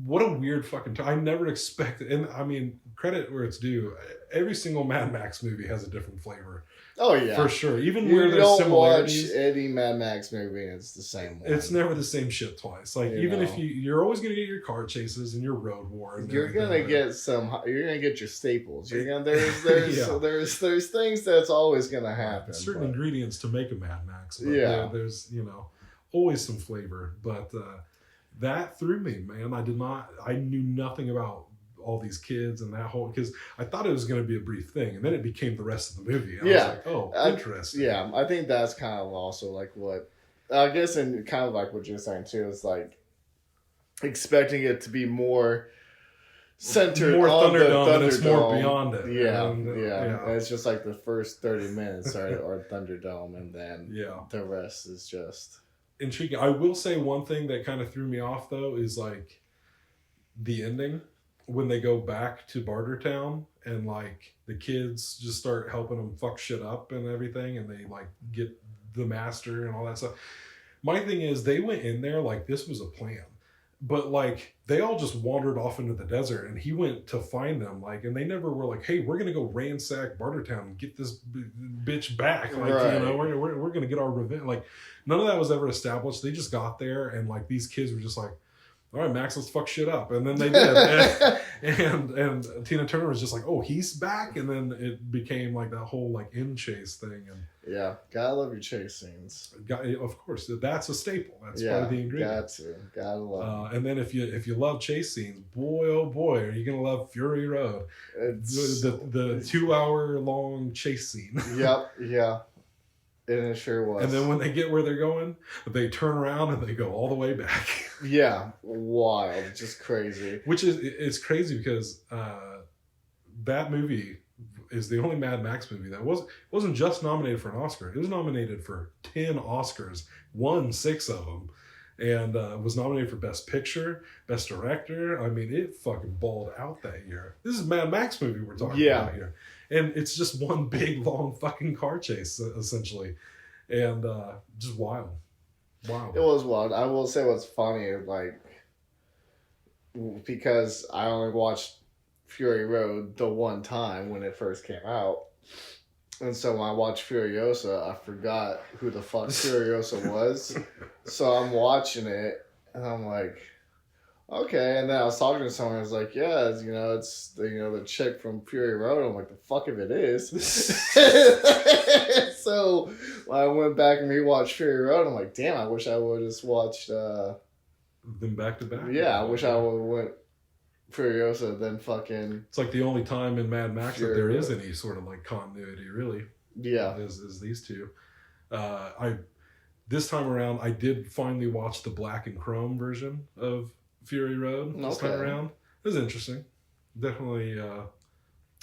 Speaker 1: what a weird fucking time. I never expected, and I mean, credit where it's due. Every single Mad Max movie has a different flavor.
Speaker 2: Oh yeah,
Speaker 1: for sure. Even where there's similarities,
Speaker 2: you don't watch any Mad Max movie, and it's the same one.
Speaker 1: It's never the same shit twice. Like if you're always gonna get your car chases and your road war. And
Speaker 2: you're gonna get your staples. You're gonna there's things that's always gonna happen.
Speaker 1: Certain ingredients to make a Mad Max. But there's always some flavor, but that threw me, man. I knew nothing about all these kids and that whole, because I thought it was going to be a brief thing, and then it became the rest of the movie. I was like, oh, interesting.
Speaker 2: I think that's kind of also like what I guess, and kind of like what you're saying too, is like expecting it to be more centered
Speaker 1: more
Speaker 2: on
Speaker 1: Thunderdome, and it's more
Speaker 2: Thunderdome.
Speaker 1: beyond it.
Speaker 2: Yeah,
Speaker 1: and,
Speaker 2: And it's just like the first 30 minutes are Thunderdome, and then the rest is just
Speaker 1: intriguing. I will say one thing that kind of threw me off though is like the ending when they go back to Bartertown and like the kids just start helping them fuck shit up and everything, and they like get the master and all that stuff. My thing is they went in there like this was a plan. But like they all just wandered off into the desert, and he went to find them. Like, and they never were like, "Hey, we're gonna go ransack Bartertown and get this bitch back." Like, you know, we're gonna get our revenge. Like, none of that was ever established. They just got there, and like these kids were just like, "All right, Max, let's fuck shit up," and then they did. and Tina Turner was just like, "Oh, he's back," and then it became like that whole like end chase thing. And
Speaker 2: gotta love your chase scenes.
Speaker 1: Of course, that's a staple. That's part of the ingredient.
Speaker 2: Gotta love.
Speaker 1: And then if you love chase scenes, boy oh boy, are you gonna love Fury Road? The 2 hour long chase scene.
Speaker 2: Yeah. It sure was.
Speaker 1: And then when they get where they're going, they turn around and they go all the way back.
Speaker 2: Yeah, wild, just crazy.
Speaker 1: Which is it's crazy because that movie is the only Mad Max movie that wasn't just nominated for an Oscar. It was nominated for 10 Oscars, won 6 of them, and was nominated for Best Picture, Best Director. I mean, it fucking balled out that year. This is a Mad Max movie we're talking about here. And it's just one big, long fucking car chase, essentially. And just wild. Wow.
Speaker 2: It was wild. I will say what's funny, like, because I only watched Fury Road the one time when it first came out. And so when I watched Furiosa, I forgot who the fuck Furiosa was. So I'm watching it, and I'm like, okay. And then I was talking to someone, I was like, yeah, it's the chick from Fury Road. I'm like, the fuck if it is. So when I went back and rewatched Fury Road, I'm like, damn, I wish I would have just watched them
Speaker 1: back to back.
Speaker 2: Yeah, I wish I would have went Furiosa, then fucking...
Speaker 1: It's like the only time in Mad Max that there is any sort of like continuity, really.
Speaker 2: Yeah.
Speaker 1: Is these two. This time around, I did finally watch the black and chrome version of Fury Road this time around. It was interesting. Definitely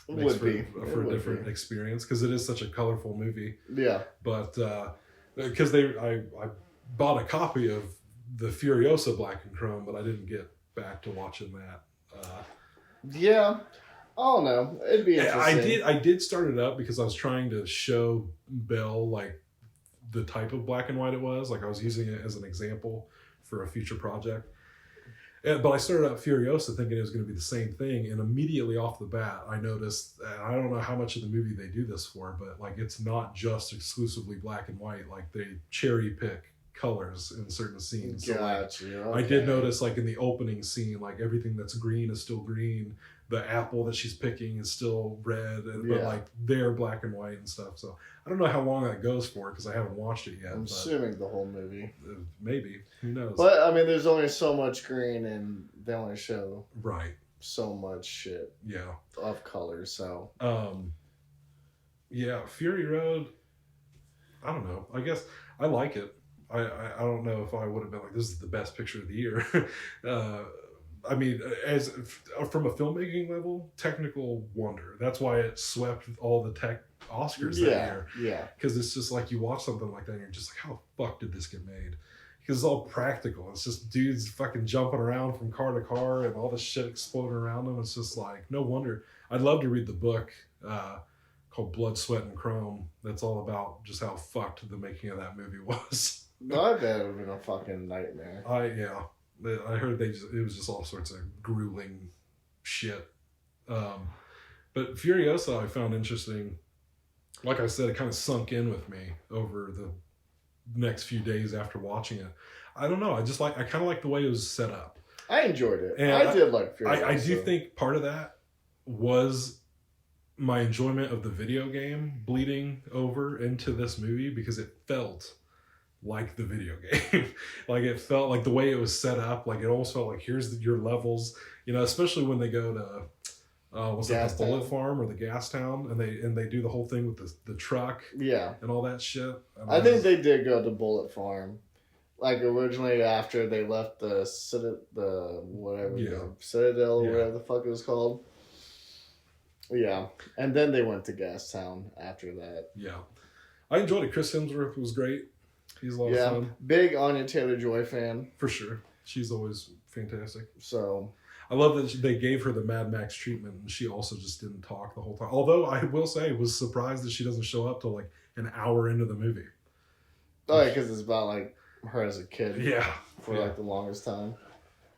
Speaker 1: makes for a different experience because it is such a colorful movie.
Speaker 2: Yeah.
Speaker 1: But because I bought a copy of the Furiosa black and chrome, but I didn't get back to watching that.
Speaker 2: Yeah. Oh no, it'd be interesting.
Speaker 1: I did start it up because I was trying to show Belle like the type of black and white it was. Like I was using it as an example for a future project. But I started out Furiosa thinking it was going to be the same thing, and immediately off the bat, I noticed, and I don't know how much of the movie they do this for, but like it's not just exclusively black and white. Like they cherry pick colors in certain scenes.
Speaker 2: Gotcha.
Speaker 1: So like, I did notice like in the opening scene, like everything that's green is still green. The apple that she's picking is still red, but like they're black and white and stuff. So I don't know how long that goes for because I haven't watched it yet.
Speaker 2: I'm assuming the whole movie.
Speaker 1: Maybe. Who knows?
Speaker 2: But I mean, there's only so much green, and they only show so much shit.
Speaker 1: Yeah.
Speaker 2: Of color. So.
Speaker 1: Yeah, Fury Road. I don't know. I guess I like it. I don't know if I would have been like, this is the best picture of the year. I mean, as from a filmmaking level, technical wonder. That's why it swept all the tech Oscars that year.
Speaker 2: Yeah.
Speaker 1: Because it's just like you watch something like that and you're just like, how the fuck did this get made? Because it's all practical. It's just dudes fucking jumping around from car to car and all this shit exploding around them. It's just like, no wonder. I'd love to read the book called Blood, Sweat, and Chrome. That's all about just how fucked the making of that movie was.
Speaker 2: I bet it would have been a fucking nightmare.
Speaker 1: I heard it was just all sorts of grueling shit. But Furiosa I found interesting. Like I said, it kind of sunk in with me over the next few days after watching it. I don't know. I kind of like the way it was set up.
Speaker 2: I enjoyed it.
Speaker 1: And
Speaker 2: I did like Furiosa.
Speaker 1: I do think part of that was my enjoyment of the video game bleeding over into this movie because it felt like the video game. Like it felt like the way it was set up, like it almost felt like here's your levels, especially when they go to the bullet farm or the gas town and they do the whole thing with the truck and all that shit.
Speaker 2: I think they did go to bullet farm. like originally after they left the Citadel or whatever the fuck it was called. Yeah, and then they went to Gastown after that.
Speaker 1: Yeah, I enjoyed it. Chris Hemsworth was great. He's a lot of fun.
Speaker 2: Big Anya Taylor-Joy fan
Speaker 1: for sure. She's always fantastic.
Speaker 2: So
Speaker 1: I love that they gave her the Mad Max treatment, and she also just didn't talk the whole time. Although I will say, I was surprised that she doesn't show up till like an hour into the movie.
Speaker 2: Oh yeah, because it's about like her as a kid.
Speaker 1: Yeah,
Speaker 2: for like the longest time.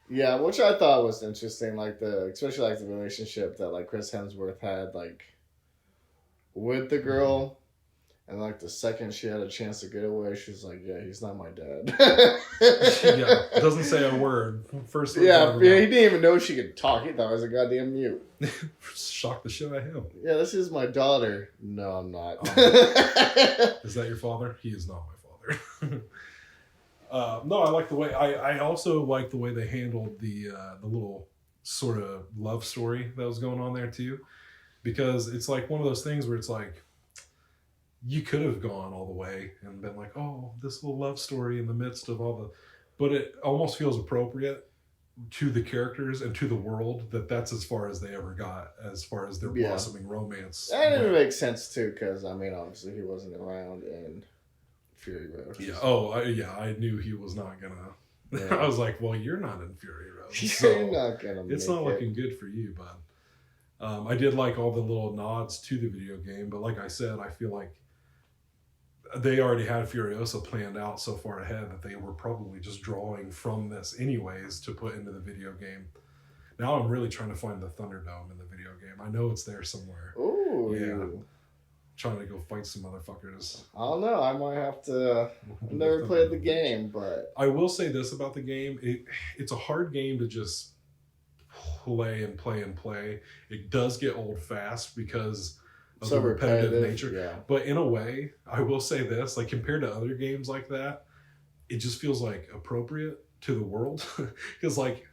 Speaker 2: Yeah, which I thought was interesting, like especially like the relationship that like Chris Hemsworth had like with the girl, and like the second she had a chance to get away, she's like, "Yeah, he's not my dad."
Speaker 1: Yeah, doesn't say a word. First,
Speaker 2: he didn't even know she could talk. He thought I was a goddamn mute.
Speaker 1: Shocked the shit out of him.
Speaker 2: Yeah, this is my daughter. No, I'm not.
Speaker 1: Is that your father? He is not my father. No, I like the way. I also like the way they handled the little sort of love story that was going on there too, because it's like one of those things where it's like you could have gone all the way and been like, oh, this little love story in the midst of all the, but it almost feels appropriate to the characters and to the world that's as far as they ever got as far as their blossoming romance.
Speaker 2: And it makes sense too, because I mean, obviously he wasn't around in Fury Road.
Speaker 1: Yeah. Oh, I knew he was not gonna. Yeah. I was like, well, you're not in Fury Road.
Speaker 2: So you're not gonna.
Speaker 1: It's not looking good for you, bud. I did like all the little nods to the video game, but like I said, I feel like they already had Furiosa planned out so far ahead that they were probably just drawing from this anyways to put into the video game. Now I'm really trying to find the Thunderdome in the video game. I know it's there somewhere.
Speaker 2: Ooh.
Speaker 1: Yeah. Trying to go fight some motherfuckers.
Speaker 2: I don't know. I might have to. I've never played the game, but
Speaker 1: I will say this about the game: it's a hard game to just play and play and play. It does get old fast because of the repetitive nature.
Speaker 2: Yeah.
Speaker 1: But in a way, I will say this: like compared to other games like that, it just feels like appropriate to the world because like.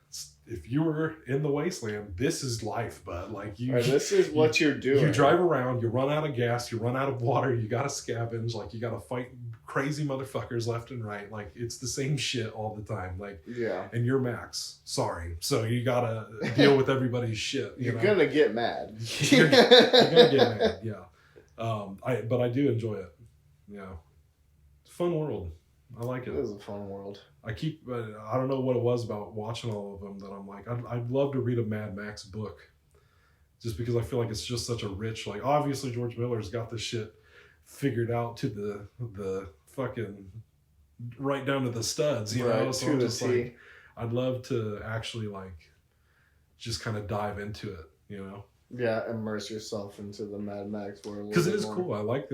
Speaker 1: If you were in the wasteland, this is life, bud. Like
Speaker 2: this is what you're doing.
Speaker 1: You drive around, you run out of gas, you run out of water, you gotta scavenge, like you gotta fight crazy motherfuckers left and right. Like it's the same shit all the time. Like and you're Max. Sorry. So you gotta deal with everybody's shit.
Speaker 2: You're gonna get mad.
Speaker 1: you're gonna get mad, yeah. But I do enjoy it. Yeah. It's a fun world. I like it.
Speaker 2: It is a fun world.
Speaker 1: I don't know what it was about watching all of them that I'm like, I'd love to read a Mad Max book. Just because I feel like it's just such a rich, like, obviously George Miller's got this shit figured out to the fucking, right down to the studs, you know? So I'm just like, I'd love to actually, like, just kind of dive into it, you know?
Speaker 2: Yeah, immerse yourself into the Mad Max world.
Speaker 1: Because it is cool. I like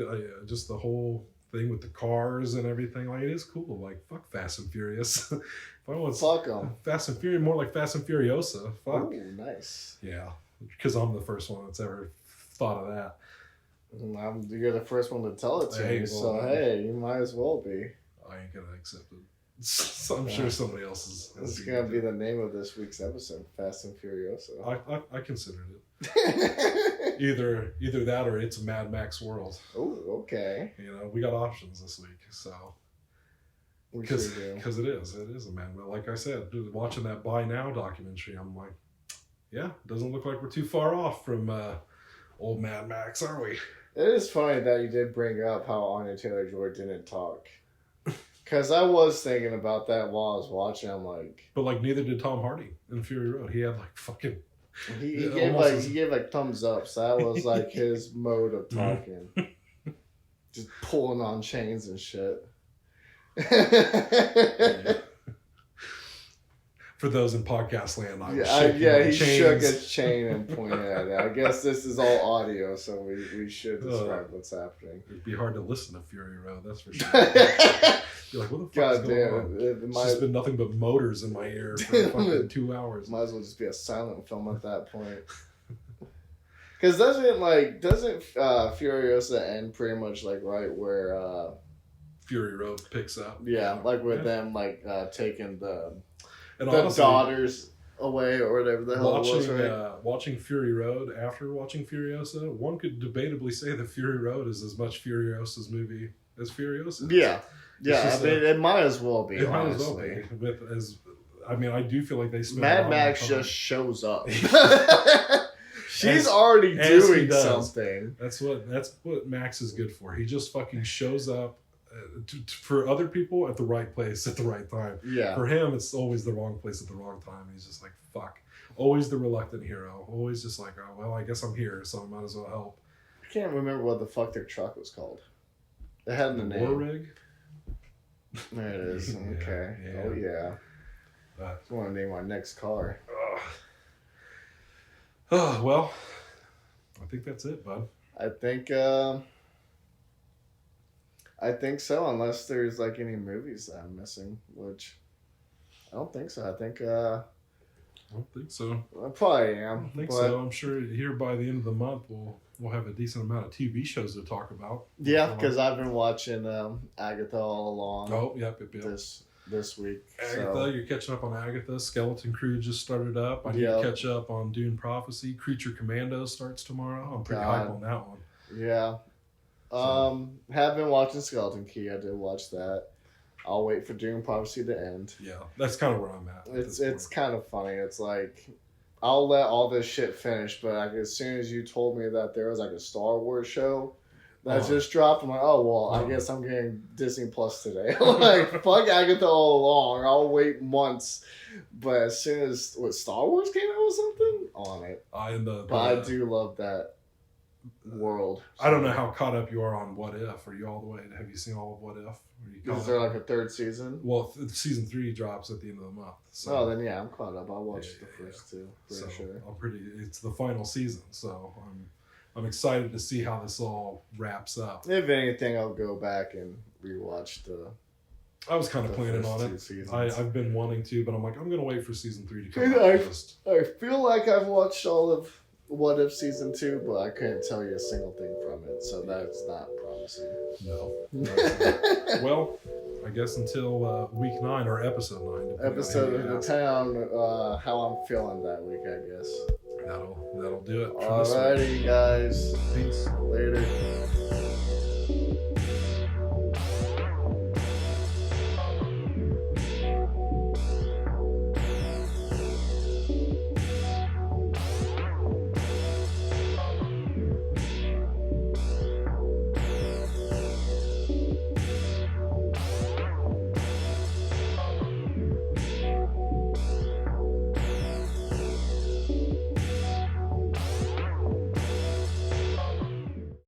Speaker 1: just the whole thing with the cars and everything. Like, it is cool. Like, fuck Fast and Furious. If I want
Speaker 2: fuck them.
Speaker 1: Fast and Furious, more like Fast and Furiosa. Fuck.
Speaker 2: Ooh, nice.
Speaker 1: Yeah, because I'm the first one that's ever thought of that.
Speaker 2: You're the first one to tell it to me, so hey, you might as well be.
Speaker 1: I ain't gonna accept it. So I'm sure somebody else is.
Speaker 2: It's gonna be the name of this week's episode, Fast and Furiosa.
Speaker 1: I considered it. Either that or it's a Mad Max world.
Speaker 2: Oh, okay.
Speaker 1: You know, we got options this week, so because it is a Mad Max. Like I said, watching that Buy Now documentary, I'm like, yeah, doesn't look like we're too far off from old Mad Max, are we?
Speaker 2: It is funny that you did bring up how Anya Taylor-Joy didn't talk. Because I was thinking about that while I was watching. I'm like...
Speaker 1: But, like, neither did Tom Hardy in Fury Road. He had, like, fucking...
Speaker 2: He gave thumbs up. So that was, like, his mode of talking. Just pulling on chains and shit.
Speaker 1: Yeah. For those in podcast land,
Speaker 2: he shook his chain and pointed at it. I guess this is all audio, so we should describe what's happening.
Speaker 1: It'd be hard to listen to Fury Road, that's for sure. You're like, what the fuck is going on? It's just been nothing but motors in my ear for fucking 2 hours.
Speaker 2: Might as well just be a silent film at that point. Because doesn't Furiosa end pretty much like right where
Speaker 1: Fury Road picks up?
Speaker 2: Yeah, like with them like taking the honestly, daughters away or whatever the hell it was, right?
Speaker 1: Watching Fury Road after watching Furiosa, one could debatably say that Fury Road is as much Furiosa's movie as Furiosa.
Speaker 2: Yeah. Yeah, I mean, it might as well be.
Speaker 1: It might as well be. I do feel like they spend.
Speaker 2: Mad Max just shows up. She's already doing something.
Speaker 1: That's what Max is good for. He just fucking shows up for other people at the right place at the right time.
Speaker 2: Yeah.
Speaker 1: For him, it's always the wrong place at the wrong time. He's just like, fuck. Always the reluctant hero. Always just like, oh, well, I guess I'm here, so I might as well help.
Speaker 2: I can't remember what the fuck their truck was called. It had the name.
Speaker 1: War rig?
Speaker 2: There it is. Okay. Yeah. Oh, yeah. I want to name my next car.
Speaker 1: Oh, well, I think that's it, bud.
Speaker 2: I think so, unless there's like any movies that I'm missing, which I don't think so. I
Speaker 1: don't think so.
Speaker 2: I probably am.
Speaker 1: I don't think so. I'm sure here by the end of the month we'll have a decent amount of TV shows to talk about.
Speaker 2: Yeah, because I've been watching Agatha all along.
Speaker 1: Oh, yep.
Speaker 2: This week.
Speaker 1: Agatha, you're catching up on Agatha. Skeleton Crew just started up. I need to catch up on Dune Prophecy. Creature Commando starts tomorrow. I'm pretty hype on that one.
Speaker 2: Yeah. Have been watching Skeleton Key. I did watch that. I'll wait for Dune Prophecy to end.
Speaker 1: Yeah, that's kind of where I'm at.
Speaker 2: It's kind of funny. It's like, I'll let all this shit finish, but like, as soon as you told me that there was like a Star Wars show that just dropped, I'm like, oh, well, I guess I'm getting Disney Plus today. Like, fuck Agatha all along. I'll wait months. But as soon as Star Wars came out with something, on it. I do love that world.
Speaker 1: I don't know how caught up you are on What If. Are you all the way? Have you seen all of What If?
Speaker 2: Is there like a third season?
Speaker 1: Well, season 3 drops at the end of the month.
Speaker 2: So then yeah, I'm caught up. I watched the first two for sure.
Speaker 1: It's the final season, so I'm excited to see how this all wraps up.
Speaker 2: If anything, I'll go back and rewatch
Speaker 1: I was kind of planning on it. I've been wanting to, but I'm like, I'm going to wait for season 3 to come out.
Speaker 2: I feel like I've watched all of What If season 2, but I couldn't tell you a single thing from it, so that's not promising.
Speaker 1: No. Well, I guess until week 9 or episode 9.
Speaker 2: Episode of the town, how I'm feeling that week, I guess.
Speaker 1: That'll do it.
Speaker 2: Alrighty, guys.
Speaker 1: Peace.
Speaker 2: Later.